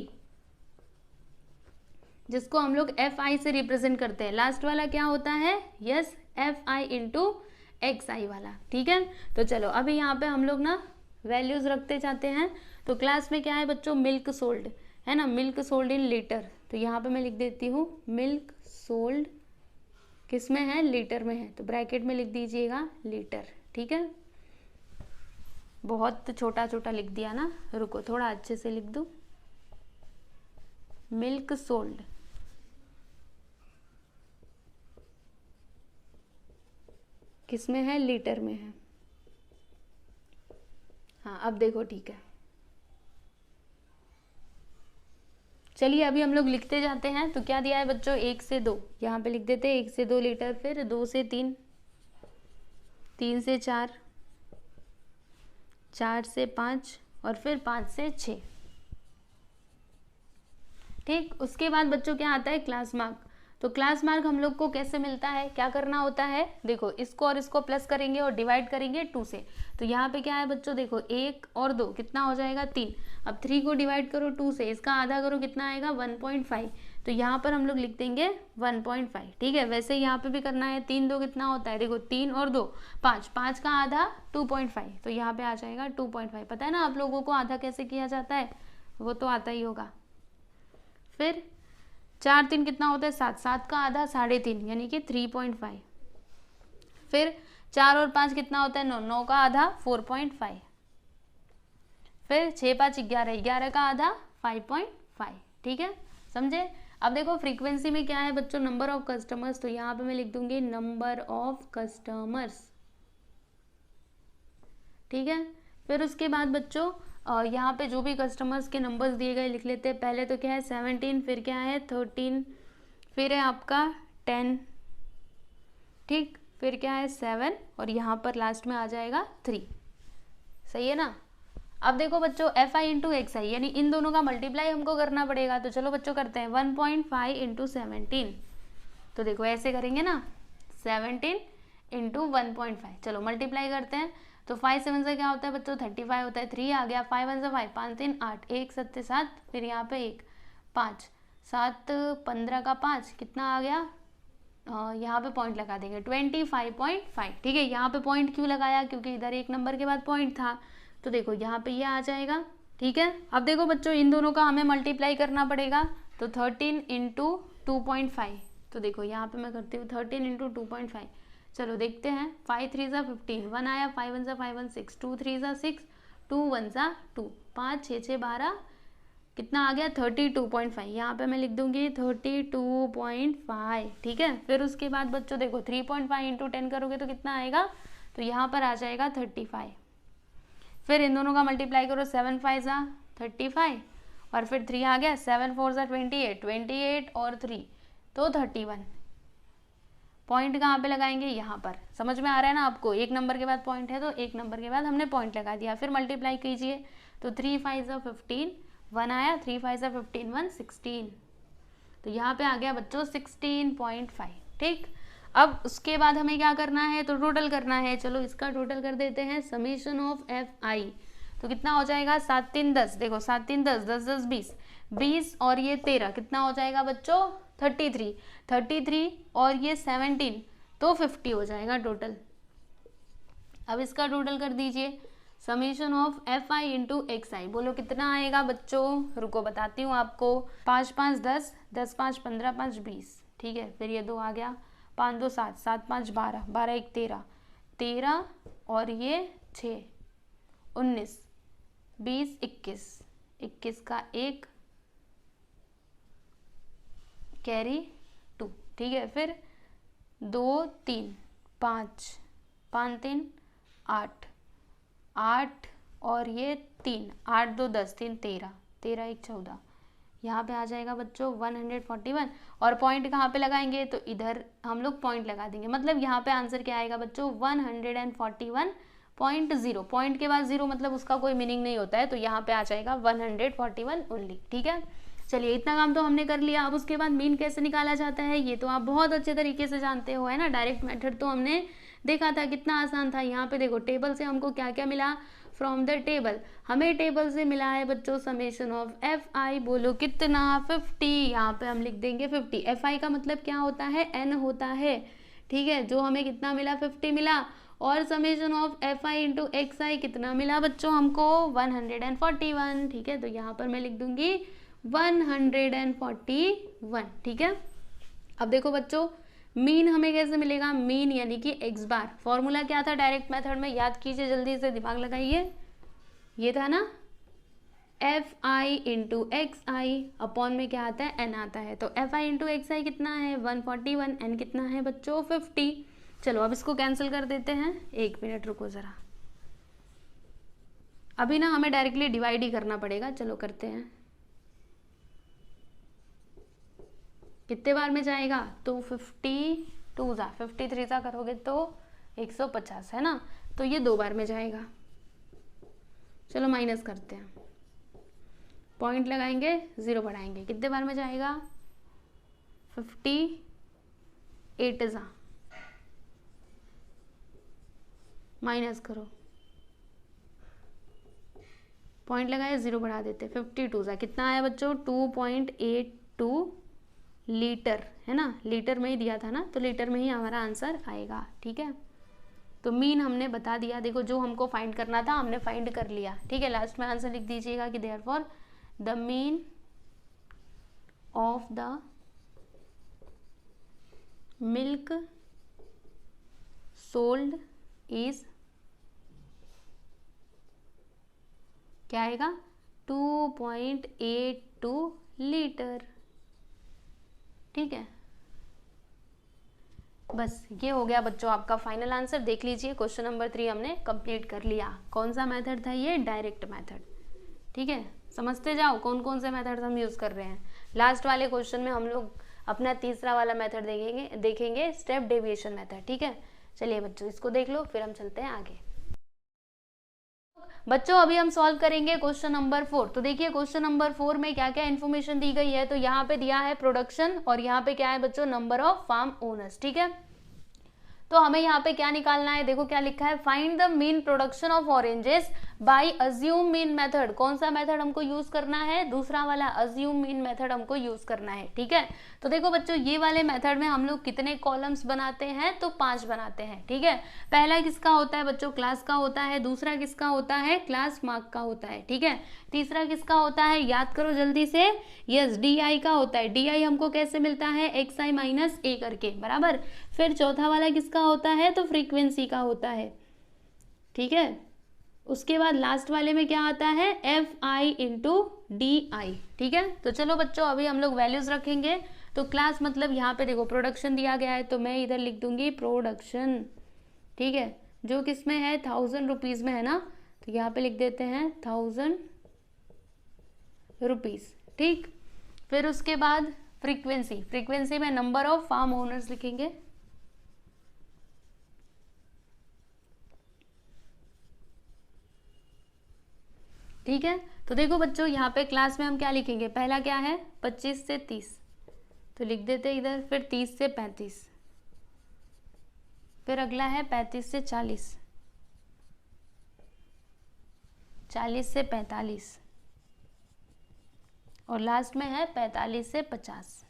जिसको हम लोग FI से रिप्रेजेंट करते हैं। लास्ट वाला क्या होता है, यस FI इंटू XI वाला, ठीक है। तो चलो अभी यहाँ पे हम लोग ना वैल्यूज रखते जाते हैं। तो क्लास में क्या है बच्चों, मिल्क सोल्ड है ना, मिल्क सोल्ड इन लीटर, तो यहाँ पे मैं लिख देती हूँ मिल्क सोल्ड किस में है, लीटर में है, तो ब्रैकेट में लिख दीजिएगा लीटर, ठीक है। बहुत छोटा छोटा लिख दिया ना, रुको थोड़ा अच्छे से लिख दूँ, मिल्क सोल्ड किस में है, लीटर में है। हाँ अब देखो ठीक है, चलिए अभी हम लोग लिखते जाते हैं। तो क्या दिया है बच्चों, 1 से 2, यहाँ पे लिख देते हैं 1 से 2 लीटर, फिर 2 से 3, 3 से 4, 4 से 5 और फिर 5 से 6, ठीक। उसके बाद बच्चों क्या आता है, क्लास मार्क। तो क्लास मार्क हम लोग को कैसे मिलता है, क्या करना होता है, देखो इसको और इसको प्लस करेंगे और डिवाइड करेंगे 2 से। तो यहाँ पे क्या है बच्चों, देखो 1 और 2 कितना हो जाएगा, 3। अब 3 को डिवाइड करो 2 से, इसका आधा करो कितना आएगा, 1.5। तो यहाँ पर हम लोग लिख देंगे 1.5, ठीक है। वैसे यहाँ पे भी करना है, 3 2 कितना होता है, देखो 3 और 2 5, 5 का आधा 2.5, तो यहाँ पे आ जाएगा 2.5। पता है ना आप लोगों को आधा कैसे किया जाता है, वो तो आता ही होगा। फिर 4 3 कितना होता है, 7, 7 का आधा 3.5 यानी कि 3.5। फिर 4 और 5 कितना होता है, 9, 9 का आधा 4.5। फिर 6 5 11, 11 का आधा 5.5, ठीक है, समझे। अब देखो फ्रीक्वेंसी में क्या है बच्चों, नंबर ऑफ कस्टमर्स, तो यहाँ पे मैं लिख दूंगी नंबर ऑफ कस्टमर्स, ठीक है। फिर उसके बाद बच्चों यहाँ पे जो भी कस्टमर्स के नंबर्स दिए गए लिख लेते हैं। पहले तो क्या है 17, फिर क्या है 13, फिर है आपका 10, ठीक, फिर क्या है 7 और यहाँ पर लास्ट में आ जाएगा 3, सही है ना। अब देखो बच्चों FI इंटू XI यानी इन दोनों का मल्टीप्लाई हमको करना पड़ेगा। तो चलो बच्चों करते हैं 1.5 इंटू 17, तो देखो ऐसे करेंगे ना, 17 इंटू 1.5, चलो मल्टीप्लाई करते हैं। तो 5 7 से क्या होता है बच्चों, 35 होता है, 3 आ गया, 5 1 से 5, 5 3 8, 1 7 7, फिर यहाँ पे 1 5 7 15 का 5 कितना आ गया, यहाँ पे पॉइंट लगा देंगे 25.5, ठीक है। यहाँ पे पॉइंट क्यों लगाया, क्योंकि इधर एक नंबर के बाद पॉइंट था, तो देखो यहाँ पे ये आ जाएगा, ठीक है। अब देखो बच्चों इन दोनों का हमें मल्टीप्लाई करना पड़ेगा। तो 13 इंटू 2.5, तो देखो यहाँ पे मैं करती हूँ 13 इंटू 2.5, चलो देखते हैं। 5 3 सा 15, 1 आया, 5 1 सा 5 1 6, 2 3 सा 6, 2 1 सा 2, 5 6 6 12, कितना आ गया 32.5, यहाँ पे मैं लिख दूंगी 32.5, ठीक है। फिर उसके बाद बच्चों देखो 3.5 इंटू 10 करोगे तो कितना आएगा, तो यहाँ पर आ जाएगा 35। फिर इन दोनों का मल्टीप्लाई करो, 7 5 सा 35 और फिर 3 आ गया, 7 4 सा 28, 28 और 3 तो 31। पॉइंट कहाँ पे लगाएंगे, यहाँ पर, समझ में आ रहा है ना आपको, एक नंबर के बाद पॉइंट है तो एक नंबर के बाद हमने पॉइंट लगा दिया। फिर मल्टीप्लाई कीजिए, तो 3 5 सा 15, 1 आया, 3 5 सा 15 1 16, तो यहाँ पे आ गया बच्चों 16.5, ठीक। अब उसके बाद हमें क्या करना है, तो टोटल करना है। चलो इसका टोटल कर देते हैं, समीशन ऑफ FI, तो कितना हो जाएगा 7 3 10, देखो 7 3 10, 10 10 20, 20 और ये 13 कितना हो जाएगा बच्चों 33, 33 और ये 17 तो 50 हो जाएगा टोटल। अब इसका टोटल कर दीजिए, summation of FI into XI, बोलो कितना आएगा बच्चों, रुको बताती हूँ आपको, 5 5 10, 10 5 15, 5 20, ठीक है, फिर ये 2 आ गया, 5 2 7, 7 5 12, 12 1 13, 13 और ये 6 19, 20 21, 21 का 1 कैरी 2, ठीक है, फिर 2 3 5, 5 3 8, 8 और ये 3, 8 2 10, 3 13, 13 1 14, यहाँ पे आ जाएगा बच्चों 141। और पॉइंट कहाँ पे लगाएंगे, तो इधर हम लोग पॉइंट लगा देंगे, मतलब यहाँ पे आंसर क्या आएगा बच्चों 141.0। पॉइंट के बाद 0 मतलब उसका कोई मीनिंग नहीं होता है, तो यहाँ पे आ जाएगा 141 ओनली, ठीक है। चलिए इतना काम तो हमने कर लिया। अब उसके बाद मीन कैसे निकाला जाता है ये तो आप बहुत अच्छे तरीके से जानते हो, है ना। डायरेक्ट मेथड तो हमने देखा था, कितना आसान था। यहाँ पे देखो टेबल से हमको क्या क्या मिला, फ्रॉम द टेबल हमें टेबल से मिला है बच्चों समेशन ऑफ एफ आई, बोलो कितना 50, यहाँ पे हम लिख देंगे 50। एफ आई का मतलब क्या होता है, एन होता है, ठीक है। जो हमें कितना मिला 50 मिला, और summation of F I into X I कितना मिला बच्चों हमको 141, ठीक है। तो यहाँ पर मैं लिख दूंगी 141, ठीक है। अब देखो बच्चों मीन हमें कैसे मिलेगा, मीन यानी कि एक्स बार। फॉर्मूला क्या था डायरेक्ट मेथड में, याद कीजिए जल्दी से, दिमाग लगाइए, ये था ना F I into X I, upon में क्या आता है, एन आता है। तो F I into X I कितना है 141, एन कितना है बच्चों 50। चलो अब इसको कैंसिल कर देते हैं, 1 मिनट रुको ज़रा, अभी ना हमें डायरेक्टली डिवाइड ही करना पड़ेगा। चलो करते हैं, कितने बार में जाएगा, तो 52 जा 53 जा करोगे तो 150, है ना। तो ये 2 बार में जाएगा। चलो माइनस करते हैं, पॉइंट लगाएंगे 0 बढ़ाएंगे, कितने बार में जाएगा 58 जा, माइनस करो, पॉइंट लगाए 0 बढ़ा देते, 52 जा कितना आया बच्चों 2.82 लीटर, है ना। लीटर में ही दिया था ना, तो लीटर में ही हमारा आंसर आएगा, ठीक है। तो मीन हमने बता दिया, देखो जो हमको फाइंड करना था हमने फाइंड कर लिया, ठीक है। लास्ट में आंसर लिख दीजिएगा कि therefore the mean of the milk sold is क्या आएगा 2.82 लीटर, ठीक है। बस ये हो गया बच्चों आपका फाइनल आंसर। देख लीजिए क्वेश्चन नंबर 3 हमने कंप्लीट कर लिया। कौन सा मेथड था ये, डायरेक्ट मेथड, ठीक है। समझते जाओ कौन कौन से मेथड हम यूज कर रहे हैं। लास्ट वाले क्वेश्चन में हम लोग अपना तीसरा वाला मेथड देखेंगे स्टेप डेविएशन मेथड, ठीक है। चलिए बच्चों इसको देख लो, फिर हम चलते हैं आगे। बच्चों अभी हम सॉल्व करेंगे क्वेश्चन नंबर 4। तो देखिए क्वेश्चन नंबर 4 में क्या क्या इन्फॉर्मेशन दी गई है। तो यहाँ पे दिया है प्रोडक्शन, और यहाँ पे क्या है बच्चों नंबर ऑफ फार्म ओनर्स, ठीक है। तो हमें यहाँ पे क्या निकालना है, देखो क्या लिखा है, find the mean production of oranges by assume mean method. कौन सा मेथड हमको यूज करना है, दूसरा वाला अज्यूम मीन मेथड हमको यूज करना है, ठीक है। तो देखो बच्चों ये वाले मेथड में हम लोग कितने कॉलम्स बनाते हैं, तो 5 बनाते हैं, ठीक है। पहला किसका होता है बच्चों, क्लास का होता है। दूसरा किसका होता है, क्लास मार्क का होता है, ठीक है। तीसरा किसका होता है, याद करो जल्दी से, यस डी आई का होता है। डी आई हमको कैसे मिलता है, एक्स आई माइनस ए करके, बराबर। फिर चौथा वाला किसका होता है, तो फ्रीक्वेंसी का होता है, ठीक है। उसके बाद लास्ट वाले में क्या आता है, F I into D I, ठीक है। तो चलो बच्चों अभी हम लोग वैल्यूज रखेंगे। तो क्लास मतलब यहाँ पे देखो प्रोडक्शन दिया गया है, तो मैं इधर लिख दूंगी प्रोडक्शन, ठीक है, जो किस में है 1000 रुपीज में है ना, तो यहाँ पे लिख देते हैं 1000 रुपीज, ठीक। फिर उसके बाद फ्रीक्वेंसी में नंबर ऑफ फार्म ओनर्स लिखेंगे, ठीक है। तो देखो बच्चों यहाँ पे क्लास में हम क्या लिखेंगे, पहला क्या है 25 से 30, तो लिख देते इधर। फिर 30 से 35, फिर अगला है 35 से 40, 40 से 45, और लास्ट में है 45 से 50,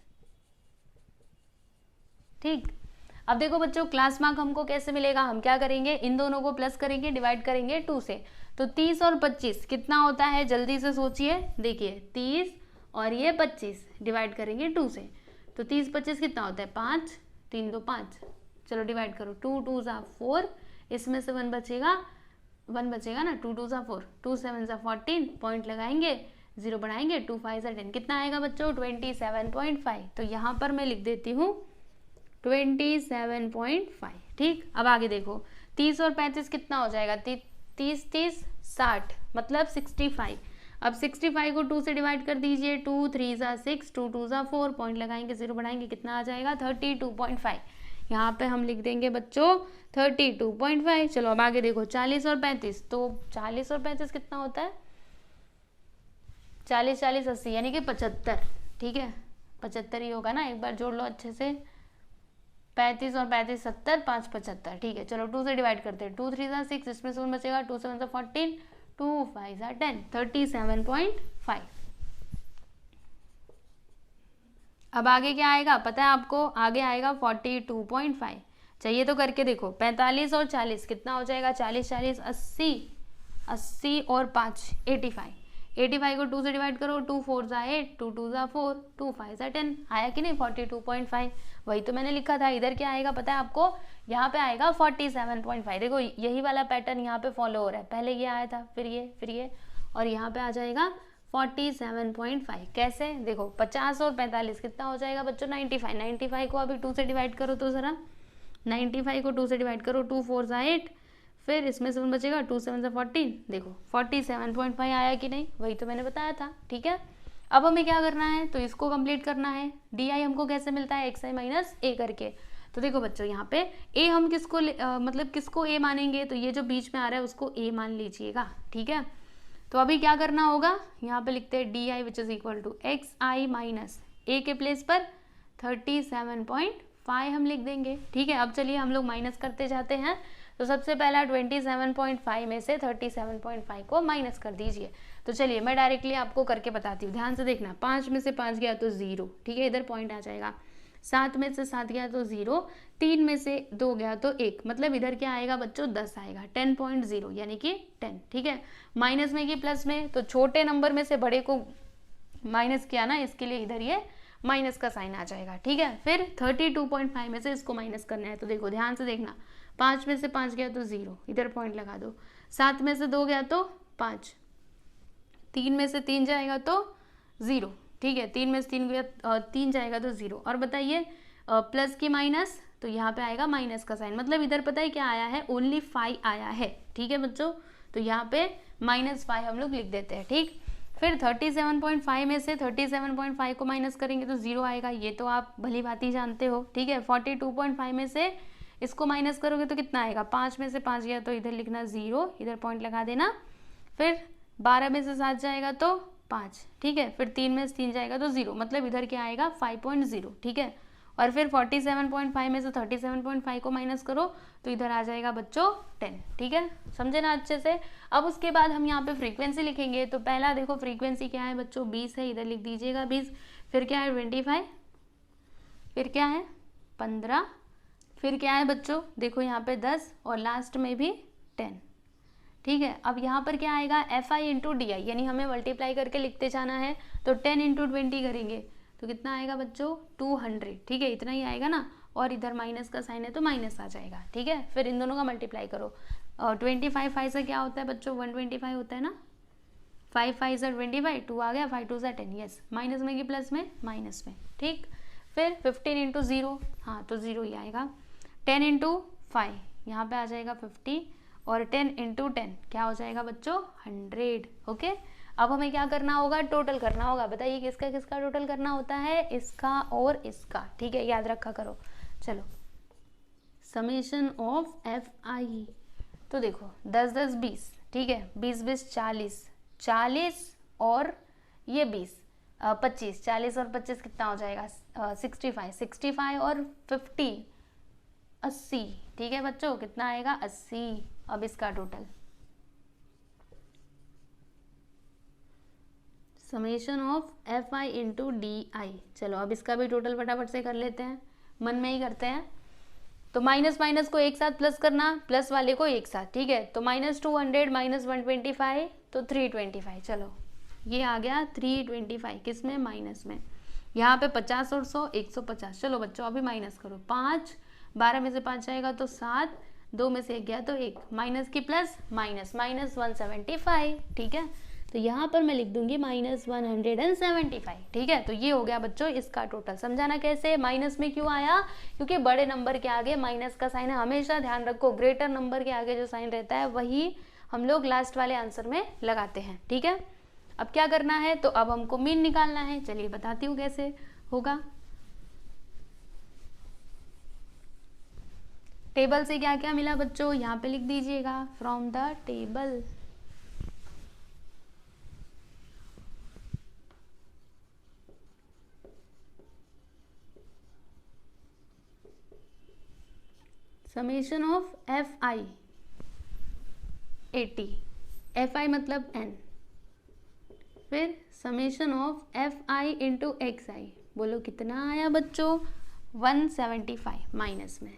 ठीक। अब देखो बच्चों क्लास मार्क हमको कैसे मिलेगा, हम क्या करेंगे, इन दोनों को प्लस करेंगे, डिवाइड करेंगे 2 से। तो 30 और 25 कितना होता है, जल्दी से सोचिए, देखिए 30 और ये 25 डिवाइड करेंगे 2 से, तो 30 25 कितना होता है 5, 3 2 5, चलो डिवाइड करो, 2 2 ज़ा 4, इसमें से 1 बचेगा ना, 2 2 ज़ा 4, 2 7 ज़ा 14, पॉइंट लगाएंगे, 0 बढ़ाएंगे, 2 5 ज़ा 10, कितना आएगा बच्चों 27.5। तो यहाँ पर मैं लिख देती हूँ 27.5। ठीक, अब आगे देखो 30 और 35 कितना हो जाएगा, 30 30 60, मतलब 65। अब 65 को 2 से डिवाइड कर दीजिए, 2 3 ज़ा 6, 2 2 ज़ा 4, पॉइंट लगाएंगे, 0 बढ़ाएंगे, कितना आ जाएगा 32.5। यहाँ पे हम लिख देंगे बच्चों 32.5। चलो अब आगे देखो 40 और 35, तो 40 और 35 कितना होता है 40 40 80, यानी कि 75। ठीक है, 75 ही होगा ना, एक बार जोड़ लो अच्छे से, 35 और 35 70, 5 75। ठीक है, चलो 2 से डिवाइड करते हैं, 2 3 ज़ा 6, इसमें से 1 बचेगा, 2 7 ज़ा 14, 2 5 ज़ा 10, 37.5। अब आगे क्या आएगा पता है आपको, आगे आएगा 42.5। चाहिए तो करके देखो, 45 और 40 कितना हो जाएगा, 40 40 80, 80 और 5 85, 85 को 2 से डिवाइड करो, 2 4 ज़ा 8, 2 2 ज़ा 4, 2 5 ज़ा 10, आया कि नहीं 42.5। वही तो मैंने लिखा था, इधर क्या आएगा पता है आपको, यहाँ पे आएगा 47.5। देखो यही वाला पैटर्न यहाँ पे फॉलो हो रहा है, पहले ये आया था, फिर ये और यहाँ पे आ जाएगा 47.5। कैसे देखो, 50 और 45 कितना हो जाएगा बच्चों 95। 95 को अभी 2 से डिवाइड करो तो ज़रा, 95 को 2 से डिवाइड करो, 2 4 ज़ा 8, फिर इसमें से 1 बचेगा, 2 7 ज़ा 14, देखो 47.5 आया कि नहीं, वही तो मैंने बताया था। ठीक है, अब हमें क्या करना है, तो इसको कंप्लीट करना है। डी आई हमको कैसे मिलता है, एक्स आई माइनस ए करके। तो देखो बच्चों यहाँ पे ए हम किसको मतलब किसको ए मानेंगे, तो ये जो बीच में आ रहा है उसको ए मान लीजिएगा। ठीक है, तो अभी क्या करना होगा, यहाँ पे लिखते हैं D I which is equal to X I minus A के प्लेस पर 37.5 हम लिख देंगे। ठीक है, अब चलिए हम लोग माइनस करते जाते हैं। तो सबसे पहला 27.5 में से 37.5 को माइनस कर दीजिए। तो चलिए मैं डायरेक्टली आपको करके बताती हूँ, ध्यान से देखना। 5 में से 5 गया तो 0, ठीक है, इधर पॉइंट आ जाएगा। 7 में से 7 गया तो 0, 3 में से 2 गया तो 1, मतलब इधर क्या आएगा बच्चों 10 आएगा, 10.0 यानी कि 10। ठीक है, माइनस में कि प्लस में, तो छोटे नंबर में से बड़े को माइनस किया ना, इसके लिए इधर ये माइनस का साइन आ जाएगा। ठीक है, फिर 32.5 में से इसको माइनस करना है। तो देखो ध्यान से देखना, 5 में से 5 गया तो 0, इधर पॉइंट लगा दो। 7 में से 2 गया तो 5, 3 में से 3 जाएगा तो 0। ठीक है, 3 में से 3 जाएगा तो 0। और बताइए प्लस की माइनस, तो यहाँ पे आएगा माइनस का साइन, मतलब इधर पता है क्या आया है, ओनली 5 आया है। ठीक है बच्चों, तो यहाँ पे -5 हम लोग लिख देते हैं। ठीक, फिर 37.5 में से 37.5 को माइनस करेंगे तो 0 आएगा, ये तो आप भली बात ही जानते हो। ठीक है, 42.5 में से इसको माइनस करोगे तो कितना आएगा, 5 में से 5 गया तो इधर लिखना 0, इधर पॉइंट लगा देना। फिर 12 में से 7 जाएगा तो 5, ठीक है, फिर 3 में से 3 जाएगा तो 0, मतलब इधर क्या आएगा 5.0। ठीक है, और फिर 47.5 में से 37.5 को माइनस करो तो इधर आ जाएगा बच्चों 10। ठीक है, समझे ना अच्छे से। अब उसके बाद हम यहाँ पे फ्रीक्वेंसी लिखेंगे। तो पहला देखो फ्रीक्वेंसी क्या है बच्चों, 20 है, इधर लिख दीजिएगा 20। फिर क्या है 25, फिर क्या है 15, फिर क्या है बच्चों देखो यहाँ पे 10, और लास्ट में भी 10। ठीक है, अब यहाँ पर क्या आएगा F I into D I, यानी हमें मल्टीप्लाई करके लिखते जाना है। तो 10 इंटू 20 करेंगे तो कितना आएगा बच्चों 200। ठीक है, इतना ही आएगा ना, और इधर माइनस का साइन है तो माइनस आ जाएगा। ठीक है, फिर इन दोनों का मल्टीप्लाई करो। 25 5 से क्या होता है बच्चों 125 होता है ना, 5 5 से 25, 2 आ गया, 5 2 से 10, यस, माइनस में कि प्लस में, माइनस में। ठीक, फिर 15 इंटू 0, हाँ तो 0 ही आएगा। 10 इंटू 5, यहाँ पे आ जाएगा 50, और 10 इंटू 10 क्या हो जाएगा बच्चों 100। ओके, अब हमें क्या करना होगा, टोटल करना होगा। बताइए किसका किसका टोटल करना होता है, इसका और इसका। ठीक है, याद रखा करो। चलो, समेशन ऑफ एफ आई, तो देखो 10 10 20, ठीक है, 20 20 40, 40 और ये 20 25, 40 और 25 कितना हो जाएगा 65, 65 और 50 80। ठीक है बच्चों, कितना आएगा 80। अब इसका total summation of F I into D I. चलो अब इसका भी टोटल फटाफट से कर लेते हैं, मन में ही करते हैं। तो माइनस माइनस को एक साथ प्लस करना, प्लस वाले को एक साथ। ठीक है, तो -200 -125 तो 325। चलो ये आ गया 325, किस में, माइनस में। यहाँ पे 50 और 100 150। चलो बच्चों अभी माइनस करो, 5 12 में से 5 जाएगा तो 7, 2 में से 1 गया तो 1, माइनस की प्लस माइनस, माइनस 175। ठीक है, तो यहाँ पर मैं लिख दूंगी माइनस 175। ठीक है, तो ये हो गया बच्चों इसका टोटल। समझाना कैसे, माइनस में क्यों आया, क्योंकि बड़े नंबर के आगे माइनस का साइन है। हमेशा ध्यान रखो, ग्रेटर नंबर के आगे जो साइन रहता है वही हम लोग लास्ट वाले आंसर में लगाते हैं। ठीक है, अब क्या करना है, तो अब हमको मीन निकालना है। चलिए बताती हूँ कैसे होगा। टेबल से क्या क्या मिला बच्चों, यहाँ पे लिख दीजिएगा, from the table. Summation of F I 80, F I मतलब n, फिर summation of F I into X I, बोलो कितना आया बच्चों, 175 माइनस में।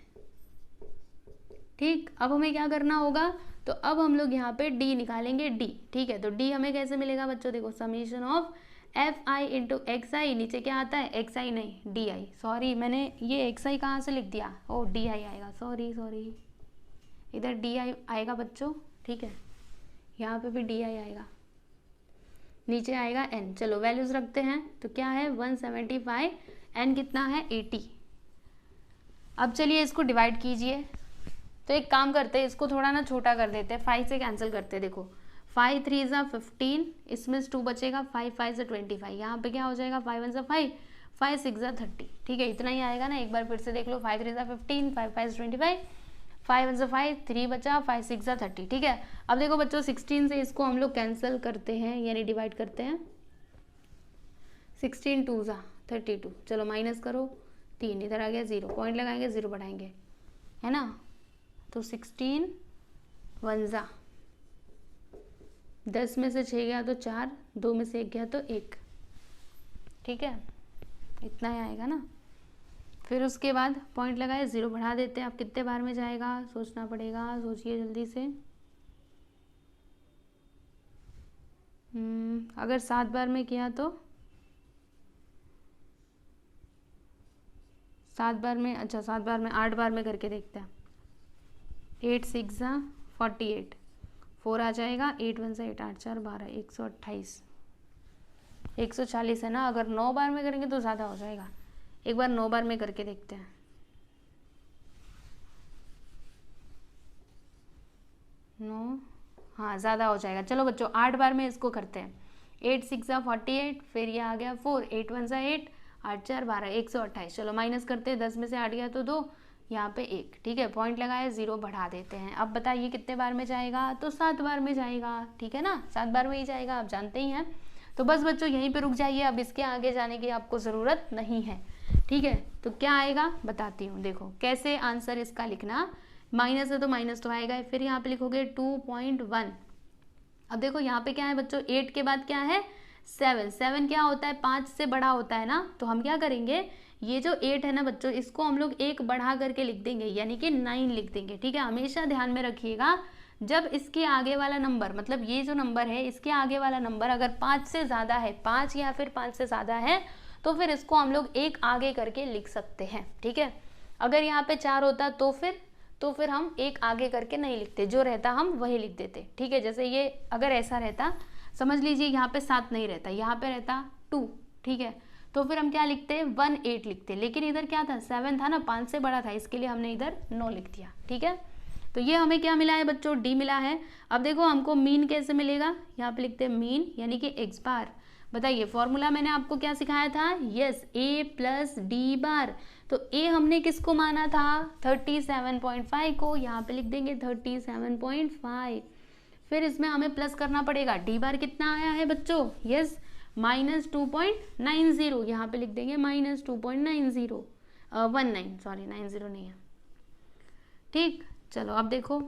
ठीक, अब हमें क्या करना होगा, तो अब हम लोग यहाँ पे d निकालेंगे, d। ठीक है, तो d हमें कैसे मिलेगा बच्चों, देखो summation of F I into X I, नीचे क्या आता है एक्स आई नहीं डी आई, सॉरी मैंने ये एक्स आई कहाँ से लिख दिया, ओ डी आई आएगा, सॉरी इधर डी आई आएगा बच्चों। ठीक है, यहाँ पे भी डी आई आएगा, नीचे आएगा n। चलो वैल्यूज रखते हैं, तो क्या है 175, n कितना है 80। अब चलिए इसको डिवाइड कीजिए, तो एक काम करते हैं, इसको थोड़ा ना छोटा कर देते हैं, 5 से कैंसिल करते हैं। देखो 5 3 ज़ा 15, इसमें 2 बचेगा, 5 5 से 25, यहाँ पे क्या हो जाएगा 5 1 ज़ा 5, 5 6 ज़ा 30। ठीक है, इतना ही आएगा ना, एक बार फिर से देख लो, 5 3 ज़ा 15, 5 5 से 25, 5 1 ज़ा 5, 3 बचा, 5 6 ज़ा 30। ठीक है, अब देखो बच्चों 16 से इसको हम लोग कैंसिल करते हैं, यानी डिवाइड करते हैं, 16 2 ज़ा 32। चलो माइनस करो, 3 इधर आ गया 0, पॉइंट लगाएंगे 0 बढ़ाएंगे, है ना, तो 16 1 ज़ा 10 में से 6 गया तो 4, 2 में से 1 गया तो 1। ठीक है, इतना ही आएगा ना। फिर उसके बाद पॉइंट लगाए, 0 बढ़ा देते हैं। अब कितने बार में जाएगा सोचना पड़ेगा, सोचिए जल्दी से। अगर 7 बार में किया तो 7 बार में, अच्छा 7 बार में 8 बार में करके देखते हैं। 8 6 ज़ा 48, 4 आ जाएगा, 8 1 ज़ा 8, 8 4 12, 128, 140 है ना। अगर 9 बार में करेंगे तो ज़्यादा हो जाएगा, एक बार 9 बार में करके देखते हैं। 9, हाँ ज़्यादा हो जाएगा। चलो बच्चों 8 बार में इसको करते हैं। 8 6 ज़ा 48, फिर ये आ गया 4, 8 1 ज़ा 8, 8 4 12, 128। चलो माइनस करते हैं, 10 में से 8 गया तो 2, यहाँ पे 1। ठीक है, पॉइंट लगाए, 0 बढ़ा देते हैं। अब बताइए कितने बार में जाएगा, तो 7 बार में जाएगा। ठीक है ना, 7 बार में ही जाएगा, आप जानते ही हैं। तो बस बच्चों यहीं पे रुक जाइए, अब इसके आगे जाने की आपको ज़रूरत नहीं है। ठीक है, तो क्या आएगा बताती हूँ, देखो कैसे आंसर इसका लिखना। माइनस है तो माइनस तो आएगा, फिर यहाँ पे लिखोगे 2.1। अब देखो यहाँ पे क्या है बच्चों, 8 के बाद क्या है 7। 7 क्या होता है, 5 से बड़ा होता है ना। तो हम क्या करेंगे, ये जो 8 है ना बच्चों, इसको हम लोग 1 बढ़ा करके लिख देंगे, यानी कि 9 लिख देंगे। ठीक है, हमेशा ध्यान में रखिएगा, जब इसके आगे वाला नंबर, मतलब ये जो नंबर है इसके आगे वाला नंबर अगर 5 से ज़्यादा है, 5 या फिर 5 से ज़्यादा है, तो फिर इसको हम लोग 1 आगे करके लिख सकते हैं। ठीक है, अगर यहाँ पे 4 होता तो फिर हम 1 आगे करके नहीं लिखते, जो रहता हम वही लिख देते। ठीक है, जैसे ये अगर ऐसा रहता, समझ लीजिए यहाँ पे 7 नहीं रहता, यहाँ पे रहता 2। ठीक है, तो फिर हम क्या लिखते 1 8 लिखते, लेकिन इधर क्या था 7 था ना, 5 से बड़ा था, इसके लिए हमने इधर 9 लिख दिया। ठीक है, तो ये हमें क्या मिला है बच्चों, डी मिला है। अब देखो हमको मीन कैसे मिलेगा, यहाँ पे लिखते हैं मीन यानी कि एक्स बार। बताइए फॉर्मूला मैंने आपको क्या सिखाया था, यस ए प्लस डी बार। तो ए हमने किसको माना था 37.5 को, यहाँ पे लिख देंगे 37.5। फिर इसमें हमें प्लस करना पड़ेगा, डी बार कितना आया है बच्चों, यस -2.90, यहाँ पे लिख देंगे -2.90 19, सॉरी 90 नहीं है। ठीक, चलो अब देखो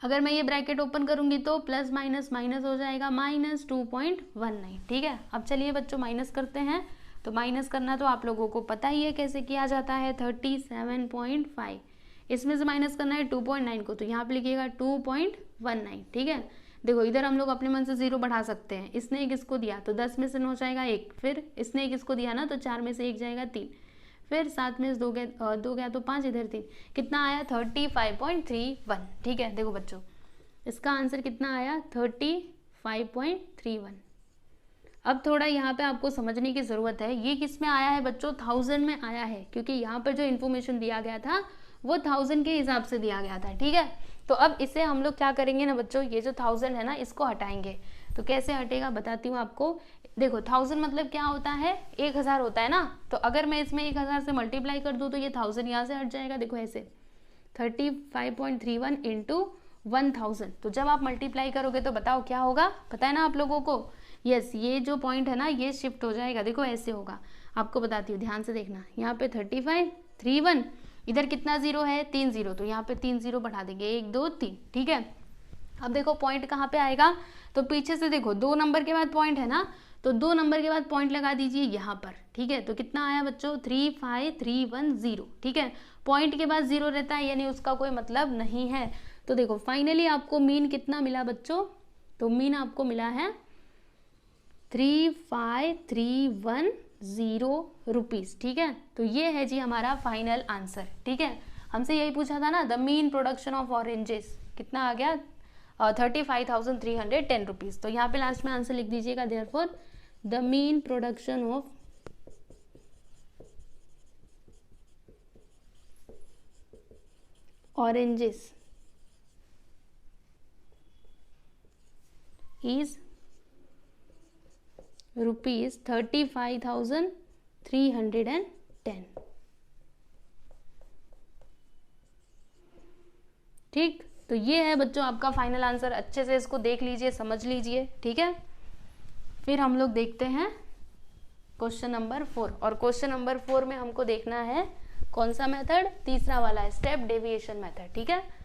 अगर मैं ये ब्रैकेट ओपन करूंगी तो प्लस माइनस माइनस हो जाएगा -2.19। ठीक है, अब चलिए बच्चों माइनस करते हैं। तो माइनस करना तो आप लोगों को पता ही है कैसे किया जाता है, 37.5 इसमें से माइनस करना है 2.9 को, तो यहाँ पे लिखिएगा 2.19। ठीक है, देखो इधर हम लोग अपने मन से 0 बढ़ा सकते हैं। इसने एक इसको दिया तो 10 में से 9 जाएगा 1, फिर इसने एक इसको दिया ना तो 4 में से 1 जाएगा 3, फिर 7 में से 2 गया तो 5, इधर 3, कितना आया 35.31। ठीक है, देखो बच्चों इसका आंसर कितना आया 35.31। अब थोड़ा यहाँ पे आपको समझने की ज़रूरत है, ये किस में आया है बच्चों, 1000 में आया है, क्योंकि यहाँ पर जो इन्फॉर्मेशन दिया गया था वो 1000 के हिसाब से दिया गया था। ठीक है, तो अब इसे हम लोग क्या करेंगे ना बच्चों, ये जो 1000 है ना इसको हटाएंगे। तो कैसे हटेगा बताती हूँ आपको। देखो 1000 मतलब क्या होता है, 1000 होता है ना, तो अगर मैं इसमें 1000 से मल्टीप्लाई कर दूँ तो ये 1000 यहाँ से हट जाएगा। देखो ऐसे 35.31 इंटू 1000, तो जब आप मल्टीप्लाई करोगे तो बताओ क्या होगा, पता है ना आप लोगों को। यस, ये जो पॉइंट है ना ये शिफ्ट हो जाएगा। देखो ऐसे होगा, आपको बताती हूँ, ध्यान से देखना। यहाँ पे 35.31, इधर कितना 0 है 3 0, तो यहाँ पे 3 0 बढ़ा देंगे 1 2 3। ठीक है, अब देखो पॉइंट कहाँ पे आएगा, तो पीछे से देखो 2 नंबर के बाद पॉइंट है ना, तो 2 नंबर के बाद पॉइंट लगा दीजिए यहाँ पर। ठीक है, तो कितना आया बच्चों 35310। ठीक है, पॉइंट के बाद 0 रहता है यानी उसका कोई मतलब नहीं है। तो देखो फाइनली आपको मीन कितना मिला बच्चों, तो मीन आपको मिला है 35,310 रुपीज़। ठीक है, तो ये है जी हमारा फाइनल आंसर। ठीक है, हमसे यही पूछा था ना, the mean production of oranges कितना आ गया 35,310 रुपीज़। तो यहाँ पे लास्ट में आंसर लिख दीजिएगा, therefore the mean production of oranges is ₹35,310। ठीक, तो ये है बच्चों आपका फाइनल आंसर। अच्छे से इसको देख लीजिए, समझ लीजिए। ठीक है, फिर हम लोग देखते हैं क्वेश्चन नंबर 4, और क्वेश्चन नंबर 4 में हमको देखना है कौन सा मेथड, तीसरा वाला स्टेप डेविएशन मेथड। ठीक है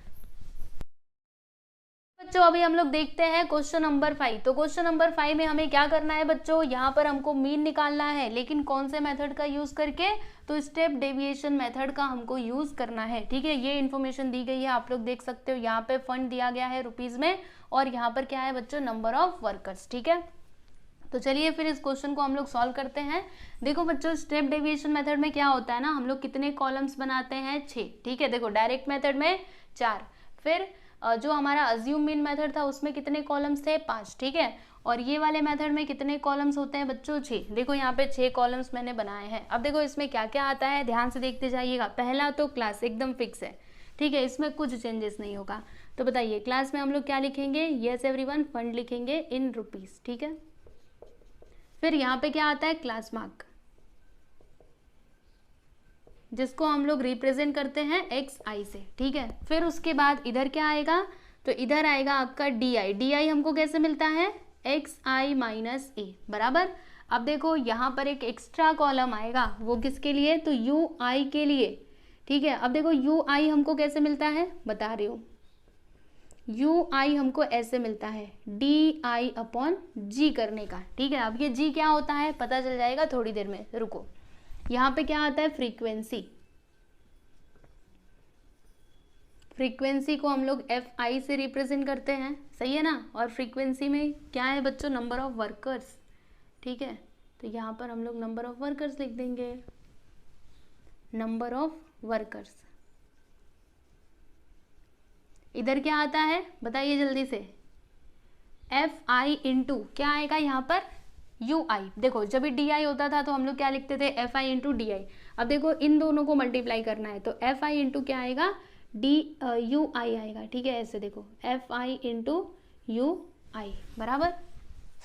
बच्चों, अभी हम लोग देखते हैं क्वेश्चन नंबर 5। तो क्वेश्चन नंबर 5 में हमें क्या करना है बच्चों, यहाँ पर हमको मीन निकालना है, लेकिन कौन से मेथड का यूज करके, तो स्टेप डेविएशन मेथड का हमको यूज करना है। ठीक है, ये इन्फॉर्मेशन दी गई है, आप लोग देख सकते हो। यहाँ पे फंड दिया गया है रुपीज में, और यहाँ पर क्या है बच्चों, नंबर ऑफ वर्कर्स। ठीक है, तो चलिए फिर इस क्वेश्चन को हम लोग सॉल्व करते हैं। देखो बच्चों, स्टेप डेविएशन मेथड में क्या होता है ना, हम लोग कितने कॉलम्स बनाते हैं 6। ठीक है, देखो डायरेक्ट मेथड में 4, फिर जो हमारा अज्यूम मीन मेथड था उसमें कितने कॉलम्स थे 5। ठीक है, और ये वाले मेथड में कितने कॉलम्स होते हैं बच्चों 6। देखो यहाँ पे 6 कॉलम्स मैंने बनाए हैं। अब देखो इसमें क्या क्या आता है, ध्यान से देखते जाइएगा। पहला तो क्लास एकदम फिक्स है। ठीक है, इसमें कुछ चेंजेस नहीं होगा। तो बताइए क्लास में हम लोग क्या लिखेंगे, यस एवरीवन, फंड लिखेंगे इन रुपीज। ठीक है, फिर यहाँ पे क्या आता है, क्लास मार्क, जिसको हम लोग रिप्रेजेंट करते हैं XI से। ठीक है, फिर उसके बाद इधर क्या आएगा, तो इधर आएगा आपका DI। DI हमको कैसे मिलता है, XI माइनस A बराबर। अब देखो यहाँ पर एक एक्स्ट्रा कॉलम आएगा, वो किसके लिए, तो UI के लिए। ठीक है, अब देखो UI हमको कैसे मिलता है, बता रही हूँ। UI हमको ऐसे मिलता है DI/G करने का। ठीक है, अब ये G क्या होता है पता चल जाएगा थोड़ी देर में, रुको। यहाँ पे क्या आता है, फ्रीक्वेंसी। फ्रीक्वेंसी को हम लोग FI से रिप्रेजेंट करते हैं, सही है ना। और फ्रीक्वेंसी में क्या है बच्चों, नंबर ऑफ वर्कर्स। ठीक है, तो यहाँ पर हम लोग नंबर ऑफ वर्कर्स लिख देंगे, नंबर ऑफ वर्कर्स। इधर क्या आता है बताइए जल्दी से, FI इंटू क्या आएगा यहाँ पर, UI। देखो जब भी DI होता था तो हम लोग क्या लिखते थे, FI इंटू DI। अब देखो इन दोनों को मल्टीप्लाई करना है, तो FI इंटू क्या आएगा, UI आएगा। ठीक है, ऐसे देखो FI इंटू UI बराबर,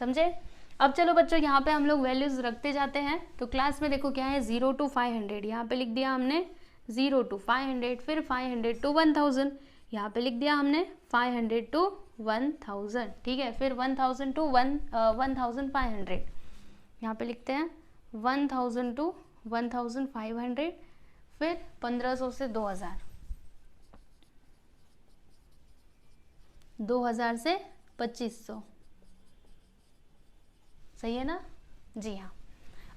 समझे। अब चलो बच्चों यहाँ पे हम लोग वैल्यूज रखते जाते हैं। तो क्लास में देखो क्या है, 0 to 500, यहाँ पे लिख दिया हमने 0 to 500, फिर 500 to 1000, यहाँ पे लिख दिया हमने 500 to 1000। ठीक है, फिर 1000 to 1500, यहाँ पे लिखते हैं 1000 to 1500, फिर 1500 से 2000, 2000 से 2500, सही है ना जी हाँ।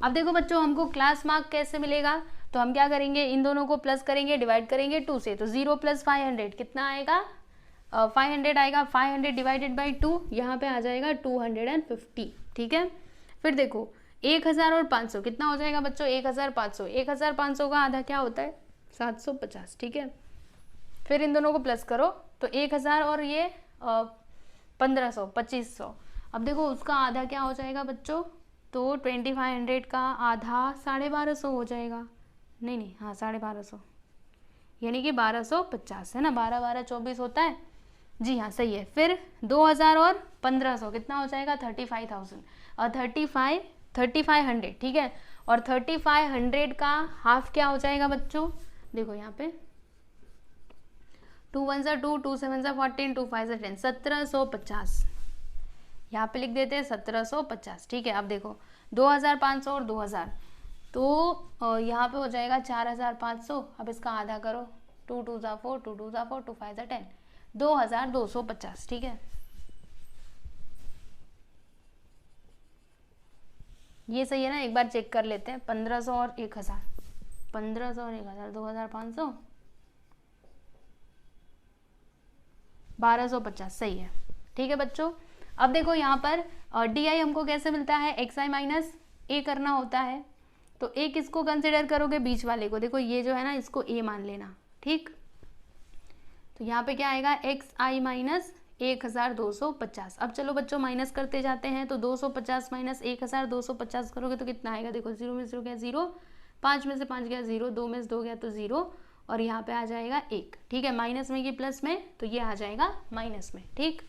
अब देखो बच्चों हमको क्लास मार्क कैसे मिलेगा, तो हम क्या करेंगे, इन दोनों को प्लस करेंगे, डिवाइड करेंगे 2 से, तो 0 + 500 कितना आएगा 500 आएगा, 500 डिवाइडेड बाई 2, यहाँ पे आ जाएगा 250, ठीक है। फिर देखो 1000 और 500 कितना हो जाएगा बच्चों, 1500, 1500 का आधा क्या होता है 750, ठीक है। फिर इन दोनों को प्लस करो तो 1000 और ये 1500, 2500। अब देखो उसका आधा क्या हो जाएगा बच्चों, तो 2500 का आधा 1250 हो जाएगा, नहीं हाँ 1250, यानी कि 1250 है ना, 12 12 24 होता है, जी हाँ सही है। फिर 2000 और 1500 कितना हो जाएगा 35,000 और 3500, ठीक है। और 3500 का हाफ क्या हो जाएगा बच्चों, देखो यहाँ पे 2 1 2, 2 7 14, 2 5 10, 1750, यहाँ पे लिख देते हैं 1750, ठीक है। अब देखो 2500 और 2000, तो यहाँ पे हो जाएगा 4500। अब इसका आधा करो, 2 2 4, 2 2 4, 2 5 10, 2250, ठीक है। ये सही है ना, एक बार चेक कर लेते हैं। 1500 और 1000, 1500 और 1000, 2500, 1250, सही है, ठीक है बच्चों। अब देखो यहाँ पर डी आई हमको कैसे मिलता है, एक्स आई माइनस ए करना होता है, तो ए किसको कंसिडर करोगे, बीच वाले को। देखो ये जो है ना इसको ए मान लेना, ठीक। तो यहाँ पे क्या आएगा, एक्स आई माइनस 1250। अब चलो बच्चों माइनस करते जाते हैं, तो 250 माइनस 1250 करोगे तो कितना आएगा, देखो 0 में 0 गया 0, 5 में से 5 गया 0, 2 में से 2 गया तो 0, और यहाँ पे आ जाएगा 1, ठीक है। माइनस में कि प्लस में, तो ये आ जाएगा माइनस में, ठीक।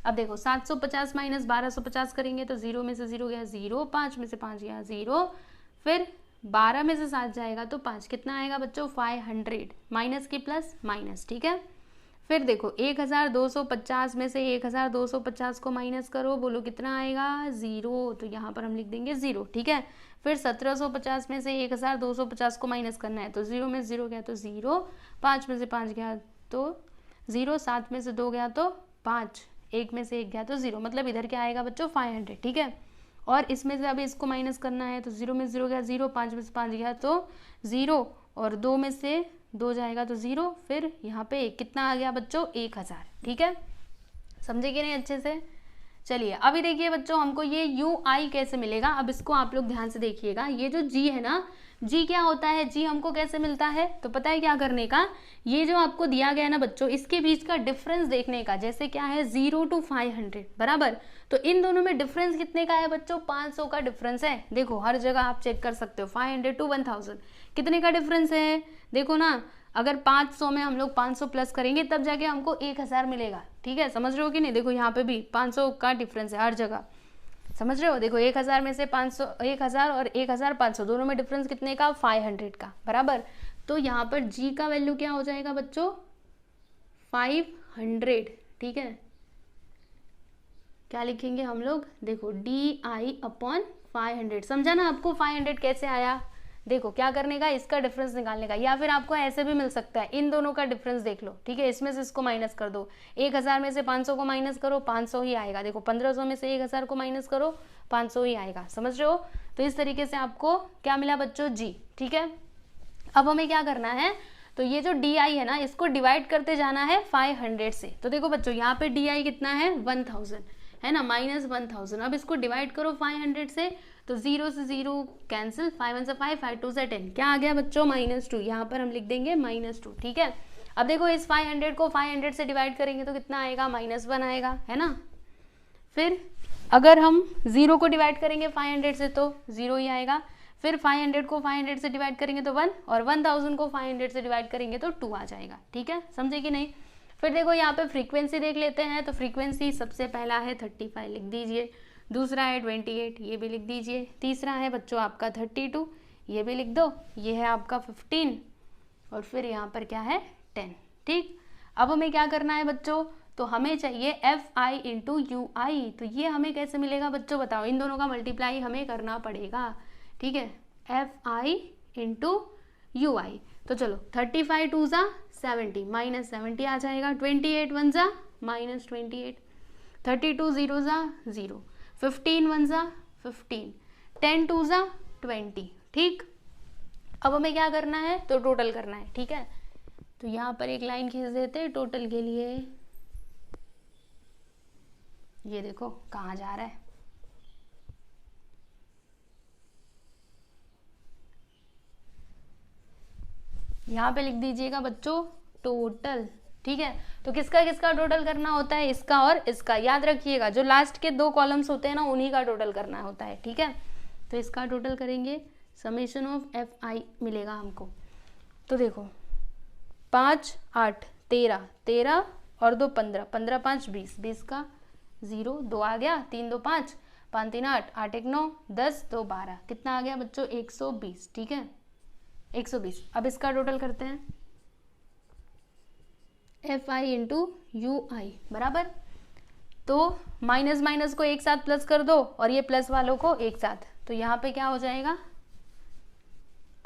अब देखो 750 माइनस 1250 करेंगे तो 0 में से 0 गया 0, 5 में से 5 गया 0, फिर 12 में से 7 जाएगा तो 5, कितना आएगा बच्चों 500, माइनस की प्लस माइनस, ठीक है। फिर देखो 1250 में से 1250 को माइनस करो, बोलो कितना आएगा 0, तो यहाँ पर हम लिख देंगे 0, ठीक है। फिर 1750 में से 1250 को माइनस करना है, तो 0 में 0 गया तो 0, 5 में से 5 गया तो 0, 7 में से 2 गया तो 5, 1 में से 1 गया तो 0, मतलब इधर क्या आएगा बच्चों 500, ठीक है। और इसमें से अभी इसको माइनस करना है, तो 0 में 0 गया 0, 5 में से 5 गया तो 0, और 2 में से 2 जाएगा तो 0, फिर यहाँ पे कितना आ गया बच्चों 1000, ठीक है। समझे कि नहीं अच्छे से। चलिए अभी देखिए बच्चों हमको ये यू आई कैसे मिलेगा, अब इसको आप लोग ध्यान से देखिएगा। ये जो जी है ना, जी क्या होता है, जी हमको कैसे मिलता है, तो पता है क्या करने का, ये जो आपको दिया गया है ना बच्चों, इसके बीच का डिफरेंस देखने का। जैसे क्या है 0 to 500 बराबर, तो इन दोनों में डिफरेंस कितने का है बच्चों, 500 का डिफरेंस है। देखो हर जगह आप चेक कर सकते हो, 500 to 1000 कितने का डिफरेंस है, देखो ना। अगर 500 में हम लोग 500 प्लस करेंगे तब जाके हमको 1000 मिलेगा, ठीक है। समझ रहे हो कि नहीं, देखो यहाँ पे भी 500 का डिफरेंस है हर जगह, समझ रहे हो। देखो 1000 में से 500, 1000 और 1500 दोनों में डिफरेंस कितने का, 500 का बराबर। तो यहाँ पर जी का वैल्यू क्या हो जाएगा बच्चों 500, ठीक है। क्या लिखेंगे हम लोग, देखो डी आई अपॉन 500, समझा ना आपको 500 कैसे आया। देखो क्या करने का, इसका डिफरेंस निकालने का, या फिर आपको ऐसे भी मिल सकता है, इन दोनों का डिफरेंस देख लो, ठीक है। इसमें से इसको माइनस कर दो, 1000 में से 500 को माइनस करो, 500 ही आएगा। देखो 1500 में से 1000 को माइनस करो, 500 ही आएगा, समझ रहे हो। तो इस तरीके से आपको क्या मिला बच्चों, जी, ठीक है। अब हमें क्या करना है, तो ये जो डी आई है ना, इसको डिवाइड करते जाना है 500 से। तो देखो बच्चों यहाँ पे डी आई कितना है 1000 है ना, माइनस 1000। अब इसको डिवाइड करो 500 से, तो 0 से 0 कैंसिल, 5 1 से 5, 5 2 से 10, क्या आ गया बच्चों -2। यहाँ पर हम लिख देंगे -2, ठीक है। अब देखो इस 500 को 500 से डिवाइड करेंगे तो कितना आएगा, -1 आएगा, है ना। फिर अगर हम 0 को डिवाइड करेंगे 500 से तो 0 ही आएगा। फिर 500 को 500 से डिवाइड करेंगे तो 1, और 1000 को 500 से डिवाइड करेंगे तो 2 आ जाएगा, ठीक है। समझे कि नहीं। फिर देखो यहाँ पे फ्रीक्वेंसी देख लेते हैं, तो फ्रीक्वेंसी सबसे पहला है 35, लिख दीजिए। दूसरा है 28, ये भी लिख दीजिए। तीसरा है बच्चों आपका 32, ये भी लिख दो। ये है आपका 15, और फिर यहाँ पर क्या है 10, ठीक। अब हमें क्या करना है बच्चों, तो हमें चाहिए एफ आई इंटू यू आई। तो ये हमें कैसे मिलेगा बच्चों, बताओ। इन दोनों का मल्टीप्लाई हमें करना पड़ेगा, ठीक है। एफ आई इंटू यू आई, तो चलो 35 2 ज़ा 70, -70 आ जाएगा। 28 1 ज़ा -28, 32 0 ज़ा 0, 15 1 ज़ा 15, 10 2 ज़ा 20, ठीक। अब हमें क्या करना है, तो टोटल करना है, ठीक है। तो यहाँ पर एक लाइन खींच देते हैं टोटल के लिए। ये देखो कहाँ जा रहा है, यहाँ पे लिख दीजिएगा बच्चों टोटल। ठीक है, तो किसका किसका टोटल करना होता है, इसका और इसका। याद रखिएगा जो लास्ट के 2 कॉलम्स होते हैं ना, उन्हीं का टोटल करना होता है। ठीक है, तो इसका टोटल करेंगे, समेशन ऑफ FI मिलेगा हमको। तो देखो 5 8 13 13 और 2 15, 15 5 20, 20 का 0, 2 आ गया, 3 2 5, 5 3 8, 8 1 9, 10 2 12, कितना आ गया बच्चों 120। ठीक है, 120। अब इसका टोटल करते हैं, FI इंटू UI बराबर, तो माइनस माइनस को एक साथ प्लस कर दो और ये प्लस वालों को एक साथ, तो यहाँ पे क्या हो जाएगा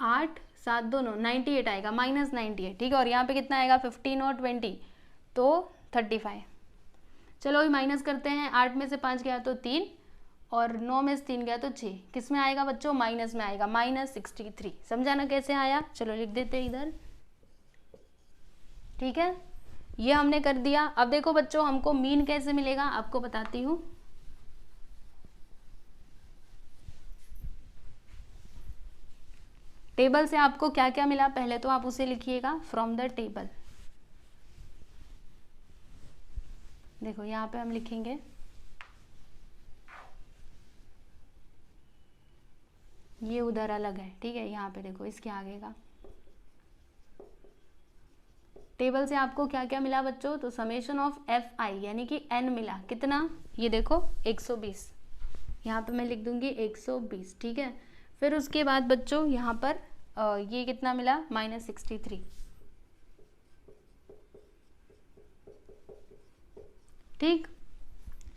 8 7 2 9, 98 आएगा, माइनस 98। ठीक है, और यहाँ पे कितना आएगा 15 और 20, तो 35। चलो अभी माइनस करते हैं, 8 में से 5 गया तो 3 और 9 में से 3 गया तो 6, किस में आएगा बच्चों, माइनस में आएगा, -63। समझा ना कैसे आया, चलो लिख देते हैं इधर। ठीक है, ये हमने कर दिया। अब देखो बच्चों हमको मीन कैसे मिलेगा, आपको बताती हूँ। टेबल से आपको क्या क्या मिला पहले तो आप उसे लिखिएगा, फ्रॉम द टेबल। देखो यहाँ पे हम लिखेंगे, ये उधर अलग है। ठीक है, यहाँ पे देखो इसके आगे का टेबल से आपको क्या क्या मिला बच्चों, तो समेशन ऑफ FI यानी कि n मिला, कितना, ये देखो 120, यहाँ पे मैं लिख दूंगी 120। ठीक है, फिर उसके बाद बच्चों यहाँ पर ये कितना मिला, -63। ठीक,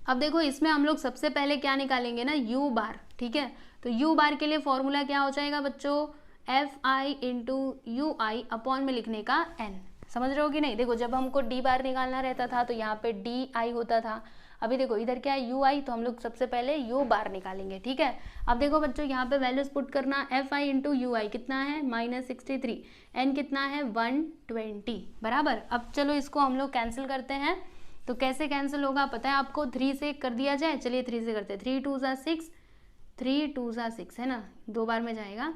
अब देखो इसमें हम लोग सबसे पहले क्या निकालेंगे ना, U बार। ठीक है, तो U बार के लिए फॉर्मूला क्या हो जाएगा बच्चों, FI इंटू UI अपॉन में लिखने का n। समझ रहे हो कि नहीं, देखो जब हमको D बार निकालना रहता था तो यहाँ पे DI होता था, अभी देखो इधर क्या है UI, तो हम लोग सबसे पहले U बार निकालेंगे। ठीक है, अब देखो बच्चों यहाँ पे वैल्यूज पुट करना, FI इंटू UI कितना है -63, n कितना है 120 बराबर। अब चलो इसको हम लोग कैंसिल करते हैं, तो कैसे कैंसिल होगा पता है आपको, 3 से कर दिया जाए, चलिए 3 से करते हैं, 3 2 ज़ा 6, 3 2 ज़ा 6 है ना, 2 बार में जाएगा,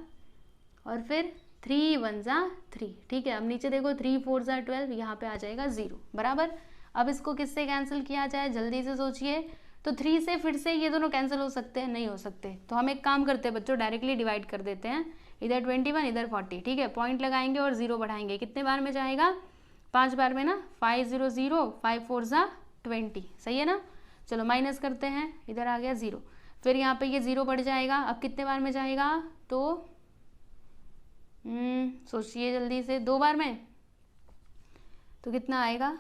और फिर 3 1 ज़ा 3। ठीक है, अब नीचे देखो 3 4 ज़ा 12, यहाँ पे आ जाएगा 0 बराबर। अब इसको किससे कैंसिल किया जाए, जल्दी से सोचिए, तो 3 से फिर से ये दोनों कैंसिल हो सकते हैं, नहीं हो सकते, तो हम एक काम करते हैं बच्चों, डायरेक्टली डिवाइड कर देते हैं, इधर 21 इधर 40। ठीक है, पॉइंट लगाएंगे और 0 बढ़ाएंगे, कितने बार में जाएगा, 5 बार में ना, 5 0 0, 5 4 ज़ा 20, सही है ना। चलो माइनस करते हैं, इधर आ गया 0, फिर यहाँ पे ये 0 बढ़ जाएगा, अब कितने बार में जाएगा, तो सोचिए जल्दी से, 2 बार में, तो कितना आएगा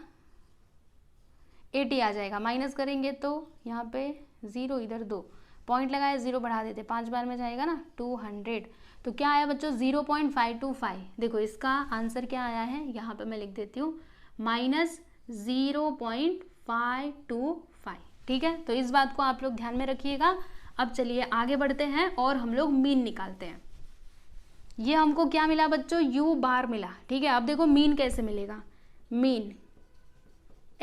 80 आ जाएगा। माइनस करेंगे तो यहाँ पे 0 इधर 2, पॉइंट लगाए 0 बढ़ा देते, 5 बार में जाएगा ना 200, तो क्या आया बच्चों 0.525। देखो इसका आंसर क्या आया है, यहाँ पे मैं लिख देती हूँ -0.525। ठीक है, तो इस बात को आप लोग ध्यान में रखिएगा। अब चलिए आगे बढ़ते हैं और हम लोग मीन निकालते हैं। ये हमको क्या मिला बच्चों, U बार मिला। ठीक है, अब देखो मीन कैसे मिलेगा, मीन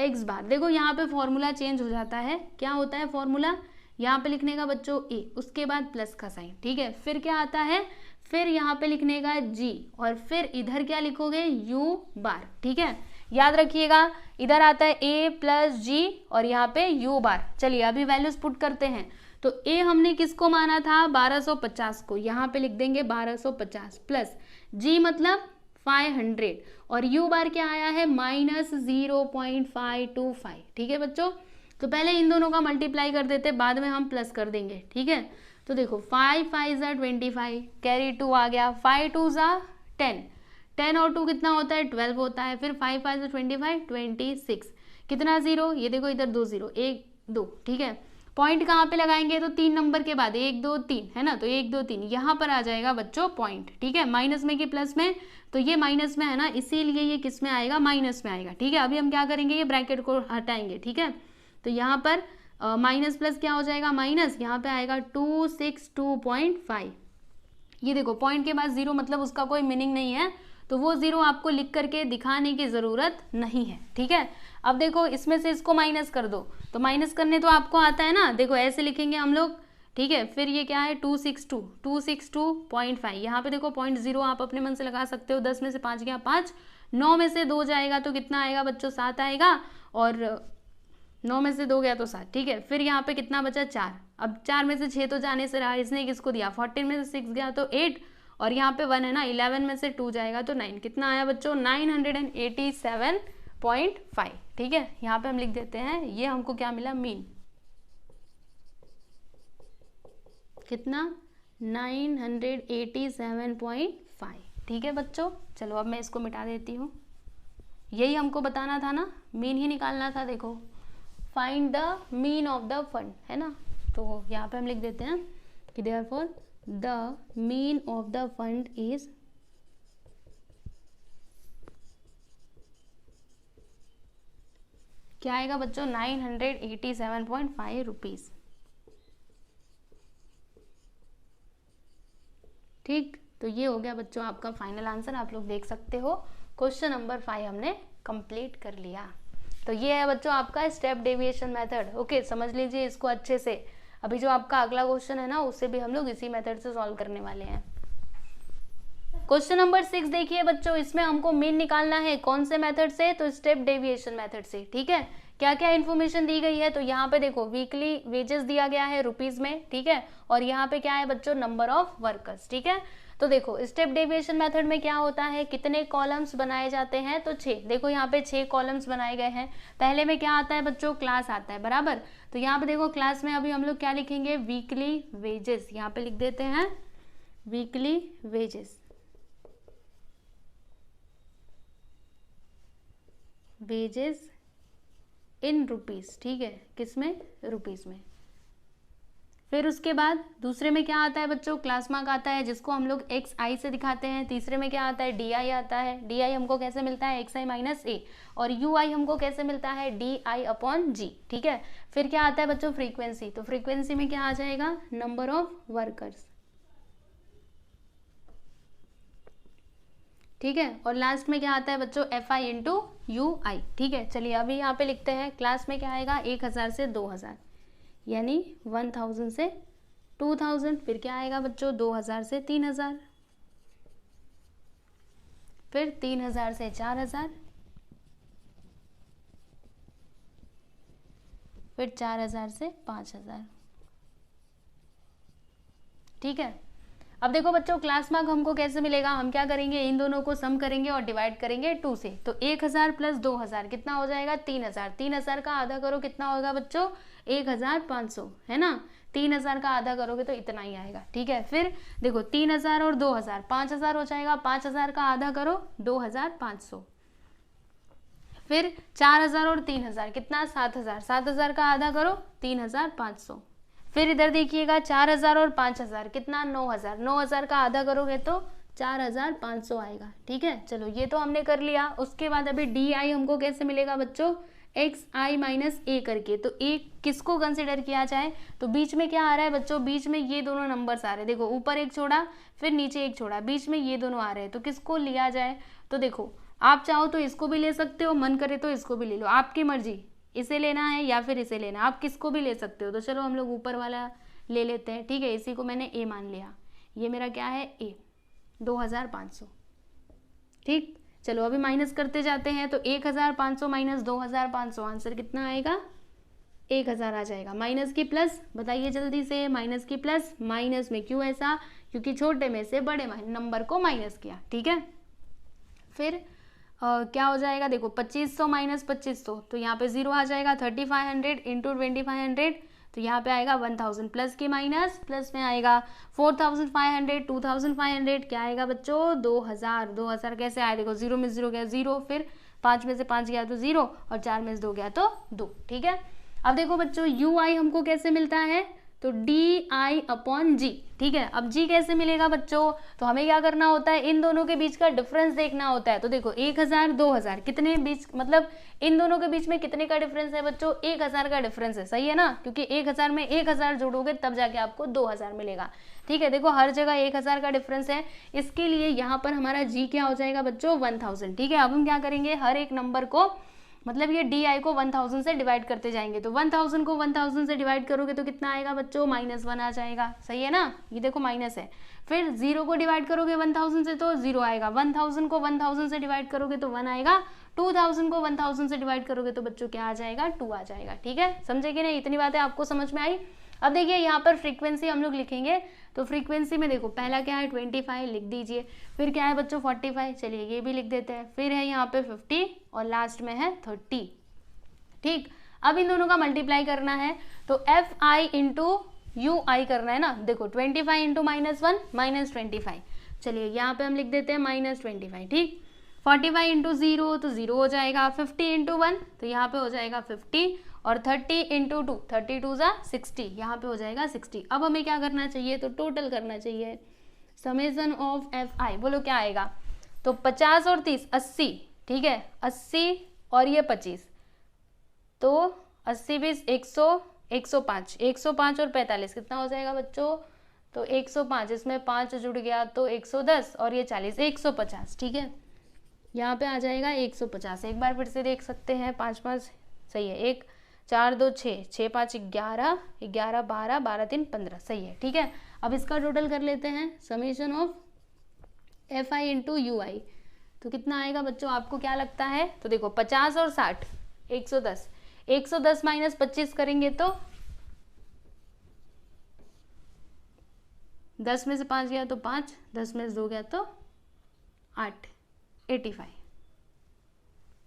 x बार। देखो यहाँ पे फॉर्मूला चेंज हो जाता है, क्या होता है फॉर्मूला, यहाँ पे लिखने का बच्चों a, उसके बाद प्लस का साइन। ठीक है, फिर क्या आता है, फिर यहाँ पे लिखने का g, और फिर इधर क्या लिखोगे U बार। ठीक है, याद रखिएगा, इधर आता है a प्लस g और यहाँ पे U बार। चलिए अभी वैल्यूज पुट करते हैं, तो a हमने किसको माना था, 1250 को, यहाँ पे लिख देंगे 1250 प्लस g मतलब 500, और u बार क्या आया है -0.525। ठीक है बच्चों, तो पहले इन दोनों का मल्टीप्लाई कर देते, बाद में हम प्लस कर देंगे। ठीक है, तो देखो 5 5 ज़ा 25, कैरी 2 आ गया, 5 2 ज़ा 10, 10 और 2 कितना होता है 12 होता है, फिर 5 5 ज़ा 25, 26, कितना 0, ये देखो इधर 2 0 1 2। ठीक है, पॉइंट कहाँ पे लगाएंगे, तो 3 नंबर के बाद 1 2 3 है ना, तो 1 2 3 यहाँ पर आ जाएगा बच्चों पॉइंट। ठीक है, माइनस में कि प्लस में, तो ये माइनस में है ना, इसीलिए ये किस में आएगा, माइनस में आएगा। ठीक है, अभी हम क्या करेंगे, ये ब्रैकेट को हटाएंगे। ठीक है, तो यहाँ पर माइनस प्लस क्या हो जाएगा, माइनस, यहाँ पे आएगा 262.5। ये देखो पॉइंट के बाद 0 मतलब उसका कोई मीनिंग नहीं है, तो वो 0 आपको लिख करके दिखाने की ज़रूरत नहीं है, ठीक है। अब देखो इसमें से इसको माइनस कर दो, तो माइनस करने तो आपको आता है ना, देखो ऐसे लिखेंगे हम लोग, ठीक है। फिर ये क्या है 262.5, यहाँ पे देखो 0.0 आप अपने मन से लगा सकते हो, 10 में से 5 गया 5, 9 में से 2 जाएगा तो कितना आएगा बच्चों 7 आएगा, और 9 में से 2 गया तो 7, ठीक है। फिर यहाँ पे कितना बचा 4, अब 4 में से 6 तो जाने से रहा, इसने किसको दिया 14 में से 6 गया तो 8, और यहाँ पे 1 है ना, 11 में से 2 जाएगा तो 9, कितना आया बच्चों 987.5, ठीक है। यहाँ पे हम लिख देते हैं, ये हमको क्या मिला मीन, कितना 987.5, ठीक है बच्चों। चलो अब मैं इसको मिटा देती हूँ, यही हमको बताना था ना, मीन ही निकालना था। देखो find the mean of the fund, है ना, तो यहाँ पे हम लिख देते हैं कि therefore the mean of the fund is क्या आएगा बच्चों 987.5 रुपीज, ठीक। तो ये हो गया बच्चों आपका फाइनल आंसर, आप लोग देख सकते हो क्वेश्चन नंबर 5 हमने कंप्लीट कर लिया। तो ये है बच्चों आपका स्टेप डेविएशन मेथड, ओके, समझ लीजिए इसको अच्छे से। अभी जो आपका अगला क्वेश्चन है ना, उससे भी हम लोग इसी मेथड से सॉल्व करने वाले हैं। क्वेश्चन नंबर 6 देखिए बच्चों, इसमें हमको मीन निकालना है, कौन से मेथड से, तो स्टेप डेविएशन मेथड से, ठीक है। क्या क्या इन्फॉर्मेशन दी गई है, तो यहाँ पे देखो वीकली वेजेस दिया गया है रुपीज में, ठीक है, और यहाँ पे क्या है बच्चों नंबर ऑफ वर्कर्स, ठीक है। तो देखो स्टेप डेविएशन मेथड में क्या होता है, कितने कॉलम्स बनाए जाते हैं, तो 6, देखो यहाँ पे 6 कॉलम्स बनाए गए हैं। पहले में क्या आता है बच्चों क्लास आता है, बराबर, तो यहाँ पे देखो क्लास में अभी हम लोग क्या लिखेंगे वीकली वेजेस, यहाँ पे लिख देते हैं weekly wages, wages in rupees, ठीक है, किसमें रुपीज में। फिर उसके बाद दूसरे में क्या आता है बच्चों क्लास मार्क आता है, जिसको हम लोग एक्स आई से दिखाते हैं। तीसरे में क्या आता है डी आई आता है, डी आई हमको कैसे मिलता है एक्स आई माइनस ए, और यू आई हमको कैसे मिलता है डी आई अपॉन जी, ठीक है। फिर क्या आता है बच्चों फ्रीक्वेंसी, तो फ्रीक्वेंसी में क्या आ जाएगा नंबर ऑफ वर्कर्स, ठीक है। और लास्ट में क्या आता है बच्चों एफ आई इंटू यू आई, ठीक है। चलिए अभी यहाँ पे लिखते हैं, क्लास में क्या आएगा 1000 से 2000, यानी 1000 से 2000, फिर क्या आएगा बच्चों 2000 से 3000, फिर 3000 से 4000, फिर 4000 से 5000, ठीक है। अब देखो बच्चों क्लास मार्क हमको कैसे मिलेगा, हम क्या करेंगे इन दोनों को सम करेंगे और डिवाइड करेंगे 2 से, तो 1000 प्लस 2000 कितना हो जाएगा 3000, 3000 का आधा करो कितना होगा बच्चों 1500, है ना, 3000 का आधा करोगे तो इतना ही आएगा, ठीक है। फिर देखो 3000 और 2000 5000 हो जाएगा, 5000 का आधा करो 2500, फिर 4000 और 3000 कितना 7000, 7000 का आधा करो 3500, फिर इधर देखिएगा 4000 और 5000 कितना 9000, 9000 का आधा करोगे तो 4500 आएगा, ठीक है। चलो ये तो हमने कर लिया। उसके बाद अभी डी आई हमको कैसे मिलेगा बच्चों एक्स आई माइनस ए करके, तो ए किसको कंसिडर किया जाए, तो बीच में क्या आ रहा है बच्चों, बीच में ये दोनों नंबर्स आ रहे हैं, देखो ऊपर एक छोड़ा फिर नीचे एक छोड़ा, बीच में ये दोनों आ रहे हैं, तो किसको लिया जाए, तो देखो आप चाहो तो इसको भी ले सकते हो, मन करे तो इसको भी ले लो, आपकी मर्जी, इसे लेना है या फिर इसे लेना, आप किसको भी ले सकते हो। तो चलो हम लोग ऊपर वाला ले लेते हैं, ठीक है, इसी को मैंने ए मान लिया, ये मेरा क्या है ए 2500, ठीक। चलो अभी माइनस करते जाते हैं, तो 1500 माइनस 2500 आंसर कितना आएगा 1000 आ जाएगा। माइनस की प्लस बताइए जल्दी से, माइनस की प्लस, माइनस में क्यों ऐसा, क्योंकि छोटे में से बड़े नंबर को माइनस किया, ठीक है। फिर क्या हो जाएगा देखो 2500 माइनस 2500, तो यहाँ पे 0 आ जाएगा, 3500 इंटू 2500, तो यहाँ पे आएगा 1000 प्लस की माइनस, प्लस में आएगा 4500 2500, क्या आएगा बच्चों 2000, 2000 कैसे आया देखो 0 में 0 गया 0, फिर 5 में से 5 गया तो 0, और 4 में से 2 गया तो 2, ठीक है। अब देखो बच्चों यू आई हमको कैसे मिलता है, तो DI अपॉन G, ठीक है। अब G कैसे मिलेगा बच्चों, तो हमें क्या करना होता है, इन दोनों के बीच का डिफरेंस देखना होता है। तो देखो 1000 2000 कितने बीच, मतलब इन दोनों के बीच में कितने का डिफरेंस है बच्चों, 1000 का डिफरेंस है, सही है ना, क्योंकि 1000 में 1000 जोड़ोगे तब जाके आपको 2000 मिलेगा, ठीक है। देखो हर जगह 1000 का डिफरेंस है, इसके लिए यहाँ पर हमारा G क्या हो जाएगा बच्चों, 1000, ठीक है। अब हम क्या करेंगे, हर एक नंबर को, मतलब ये DI को 1000 से डिवाइड करते जाएंगे। तो 1000 को 1000 से डिवाइड करोगे तो कितना आएगा बच्चों, -1 आ जाएगा, सही है ना, ये देखो माइनस है। फिर 0 को डिवाइड करोगे 1000 से तो 0 आएगा, 1000 को 1000 से डिवाइड करोगे तो 1 आएगा, 2000 को 1000 से डिवाइड करोगे तो बच्चों क्या आ जाएगा, 2 आ जाएगा, ठीक है। समझे कि नहीं, इतनी बातें आपको समझ में आई। अब देखिए यहाँ पर फ्रीक्वेंसी हम लोग लिखेंगे, तो फ्रीक्वेंसी में देखो पहला क्या है 25 लिख दीजिए, फिर क्या है बच्चों 45, चलिए ये भी लिख देते हैं, फिर है यहाँ पे 50 और लास्ट में है 30, ठीक। अब इन दोनों का मल्टीप्लाई करना है, तो FI इंटू UI करना है ना। देखो 25 इंटू -1 -25, चलिए यहाँ पे हम लिख देते हैं -25, ठीक। 45 इंटू 0 तो 0 हो जाएगा, 50 इंटू 1 तो यहाँ पे हो जाएगा 50, और 30 इंटू 2 32 ज़ा 60, यहाँ पे हो जाएगा 60। अब हमें क्या करना चाहिए, तो टोटल करना चाहिए, समेशन ऑफ FI, बोलो क्या आएगा, तो 50 और 30 80, ठीक है, 80 और ये 25, तो 80 20 100 105, 105 और 45 कितना हो जाएगा बच्चों, तो 105, इसमें 5 जुड़ गया तो 110 और ये 40 150, ठीक है। यहाँ पे आ जाएगा 150। एक बार फिर से देख सकते हैं, 5 5 सही है, 1 4 2 6 6 5 11 11 12 12 3 15, सही है, ठीक है। अब इसका टोटल कर लेते हैं, summation of FI into UI, तो कितना आएगा बच्चों, आपको क्या लगता है, तो देखो 50 और 60 110, 110 माइनस 25 करेंगे तो 10 में से 5 गया तो 5, 10 में से 2 गया तो 8, 85,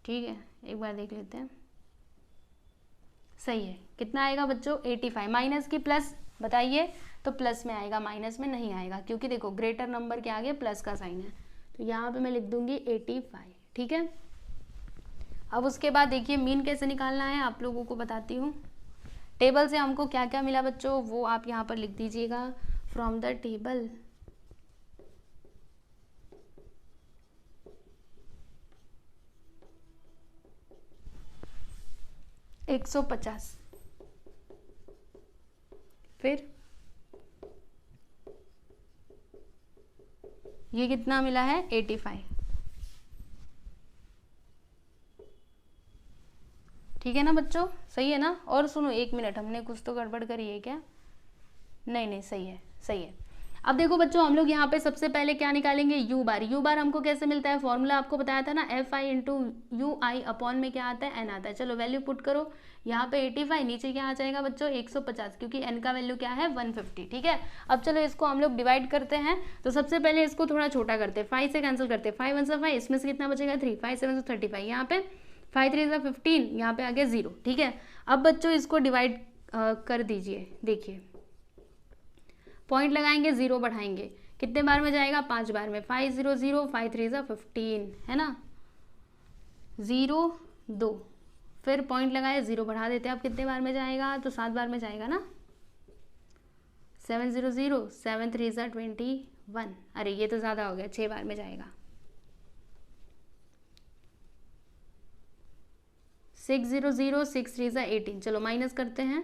ठीक है। एक बार देख लेते हैं, सही है, कितना आएगा बच्चों 85, माइनस की प्लस बताइए, तो प्लस में आएगा, माइनस में नहीं आएगा, क्योंकि देखो ग्रेटर नंबर के आगे प्लस का साइन है, तो यहाँ पे मैं लिख दूंगी 85, ठीक है। अब उसके बाद देखिए मीन कैसे निकालना है, आप लोगों को बताती हूँ। टेबल से हमको क्या क्या मिला बच्चों, वो आप यहाँ पर लिख दीजिएगा, फ्रॉम द टेबल $150, फिर ये कितना मिला है 85, ठीक है ना बच्चों, सही है ना। और सुनो 1 मिनट, हमने कुछ तो गड़बड़ करी है क्या, नहीं नहीं सही है, सही है। अब देखो बच्चों हम लोग यहाँ पे सबसे पहले क्या निकालेंगे, U बार। U बार हमको कैसे मिलता है, फॉर्मूला आपको बताया था ना, FI इंटू UI अपॉन में क्या आता है, N आता है। चलो वैल्यू पुट करो, यहाँ पे 85, नीचे क्या आ जाएगा बच्चों 150, क्योंकि N का वैल्यू क्या है 150, ठीक है। अब चलो इसको हम लोग डिवाइड करते हैं, तो सबसे पहले इसको थोड़ा छोटा करते हैं, 5 से कैंसिल करते हैं, 5 1 5, इसमें से कितना बचेगा 3, 5 7 35, यहाँ पे 5 3 15, यहाँ पे आ गया 0, ठीक है। अब बच्चों इसको डिवाइड कर दीजिए, देखिए पॉइंट लगाएंगे, 0 बढ़ाएंगे, कितने बार में जाएगा 5 बार में, 5 0 0, 5 3 15, है ना, 0 2, फिर पॉइंट लगाए 0 बढ़ा देते हैं, अब कितने बार में जाएगा, तो 7 बार में जाएगा ना, 7 0 0, 7 3 21, अरे ये तो ज़्यादा हो गया, 6 बार में जाएगा, 6 0 0, 6 3 18, चलो माइनस करते हैं,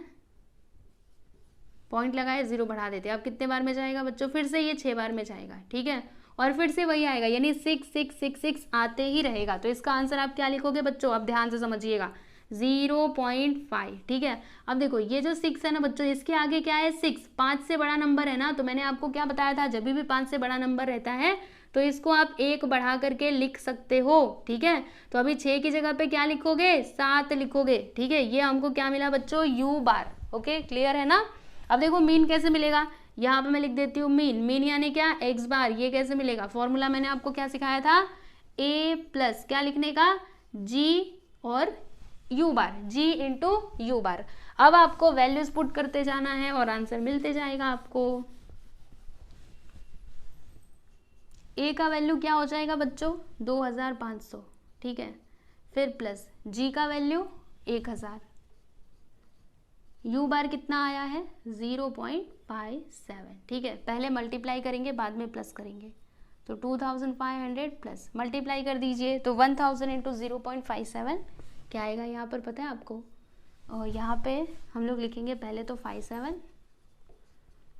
पॉइंट लगाए 0 बढ़ा देते हैं, अब कितने बार में जाएगा बच्चों, फिर से ये 6 बार में जाएगा, ठीक है, और फिर से वही आएगा, यानी 6 6 6 6 आते ही रहेगा। तो इसका आंसर आप क्या लिखोगे बच्चों, अब ध्यान से समझिएगा, 0.5, ठीक है। अब देखो ये जो 6 है ना बच्चों, इसके आगे क्या है 6, 5 से बड़ा नंबर है ना, तो मैंने आपको क्या बताया था, जब भी 5 से बड़ा नंबर रहता है तो इसको आप 1 बढ़ा करके लिख सकते हो, ठीक है। तो अभी 6 की जगह पे क्या लिखोगे, 7 लिखोगे, ठीक है। ये हमको क्या मिला बच्चों, U बार, ओके क्लियर है ना। अब देखो मीन कैसे मिलेगा, यहाँ पे मैं लिख देती हूँ मीन, मीन यानी क्या x बार, ये कैसे मिलेगा, फॉर्मूला मैंने आपको क्या सिखाया था, a प्लस क्या लिखने का, g और u बार, g इंटू u बार। अब आपको वैल्यूज पुट करते जाना है और आंसर मिलते जाएगा आपको। a का वैल्यू क्या हो जाएगा बच्चों 2500, ठीक है, फिर प्लस g का वैल्यू 1000, यू बार कितना आया है 0.57, ठीक है। पहले मल्टीप्लाई करेंगे बाद में प्लस करेंगे, तो 2500 प्लस मल्टीप्लाई कर दीजिए, तो 1000 इंटू 0.57 क्या आएगा यहाँ पर पता है आपको। और यहाँ पे हम लोग लिखेंगे पहले तो 57,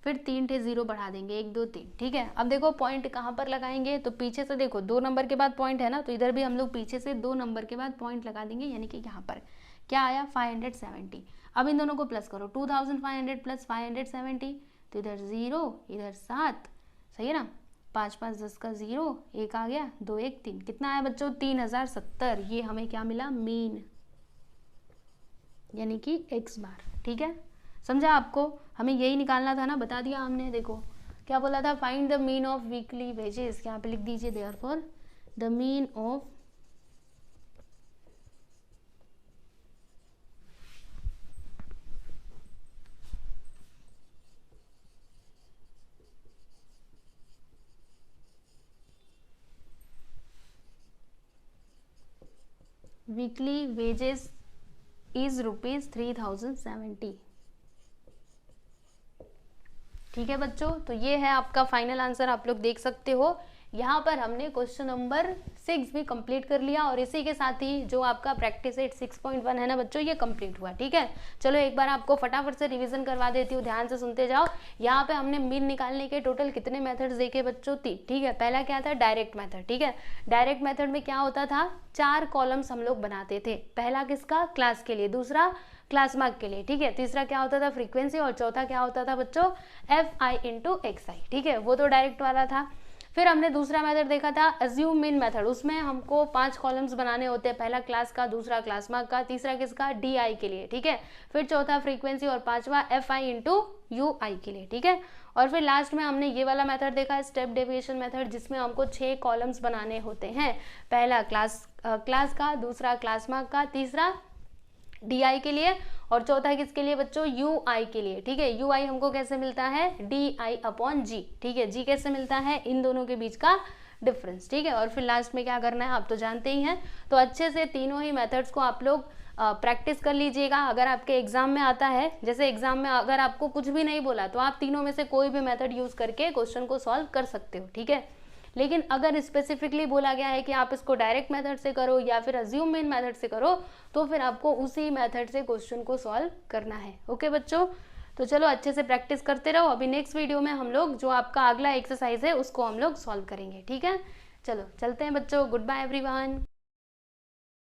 फिर 3 थे 0 बढ़ा देंगे 1 2 3, ठीक है। अब देखो पॉइंट कहाँ पर लगाएंगे, तो पीछे से देखो 2 नंबर के बाद पॉइंट है ना, तो इधर भी हम लोग पीछे से 2 नंबर के बाद पॉइंट लगा देंगे, यानी कि यहाँ पर क्या आया 570। अब इन दोनों को प्लस करो, 2500 प्लस 570, तो इधर 0 इधर 7, सही है ना। 5 5 10 का 0, 1 आ गया, 2 1 3, कितना आया बच्चों 3070। ये हमें क्या मिला मीन, यानी कि x बार, ठीक है। समझा आपको, हमें यही निकालना था ना, बता दिया हमने। देखो क्या बोला था, find the mean of weekly wages, यहाँ पे लिख दीजिए therefore the mean of weekly wages is ₹3070, ठीक है बच्चों। तो ये है आपका फाइनल आंसर, आप लोग देख सकते हो। यहाँ पर हमने क्वेश्चन नंबर 6 भी कंप्लीट कर लिया, और इसी के साथ ही जो आपका प्रैक्टिस सेट 6.1 है ना बच्चों, ये कंप्लीट हुआ, ठीक है। चलो एक बार आपको फटाफट से रिवीजन करवा देती हूँ, ध्यान से सुनते जाओ। यहाँ पे हमने मीन निकालने के टोटल कितने मेथड्स देखे बच्चों, 3, ठीक है। पहला क्या था डायरेक्ट मेथड, ठीक है। डायरेक्ट मेथड में क्या होता था, 4 कॉलम्स हम लोग बनाते थे। पहला किसका, क्लास के लिए, दूसरा क्लास मार्क के लिए, ठीक है। तीसरा क्या होता था फ्रीक्वेंसी, और चौथा क्या होता था बच्चों FI इंटू XI, ठीक है। वो तो डायरेक्ट वाला था। फिर हमने दूसरा मेथड देखा था अज्यूम मीन मेथड, उसमें हमको 5 कॉलम्स बनाने होते हैं, पहला क्लास का, दूसरा क्लास मार्क का, तीसरा किसका DI के लिए, ठीक है। फिर चौथा फ्रीक्वेंसी, और पांचवा FI इंटू UI के लिए, ठीक है। और फिर लास्ट में हमने ये वाला मेथड देखा स्टेप डेविएशन मेथड, जिसमें हमको 6 कॉलम्स बनाने होते हैं, पहला क्लास का, दूसरा क्लास मार्क का, तीसरा DI के लिए, और चौथा किसके लिए बच्चों UI के लिए, ठीक है। UI हमको कैसे मिलता है DI/G, ठीक है। G कैसे मिलता है, इन दोनों के बीच का डिफरेंस, ठीक है। और फिर लास्ट में क्या करना है आप तो जानते ही हैं। तो अच्छे से तीनों ही मेथड्स को आप लोग प्रैक्टिस कर लीजिएगा। अगर आपके एग्जाम में आता है, जैसे एग्जाम में अगर आपको कुछ भी नहीं बोला, तो आप तीनों में से कोई भी मेथड यूज करके क्वेश्चन को सॉल्व कर सकते हो, ठीक है। लेकिन अगर स्पेसिफिकली बोला गया है कि आप इसको डायरेक्ट मेथड से करो या फिर अज्यूम मीन मेथड से करो, तो फिर आपको उसी मेथड से क्वेश्चन को सॉल्व करना है, ओके बच्चों। तो चलो अच्छे से प्रैक्टिस करते रहो। अभी नेक्स्ट वीडियो में हम लोग जो आपका अगला एक्सरसाइज है उसको हम लोग सॉल्व करेंगे, ठीक है। चलो चलते हैं बच्चों, गुड बाय एवरीवन।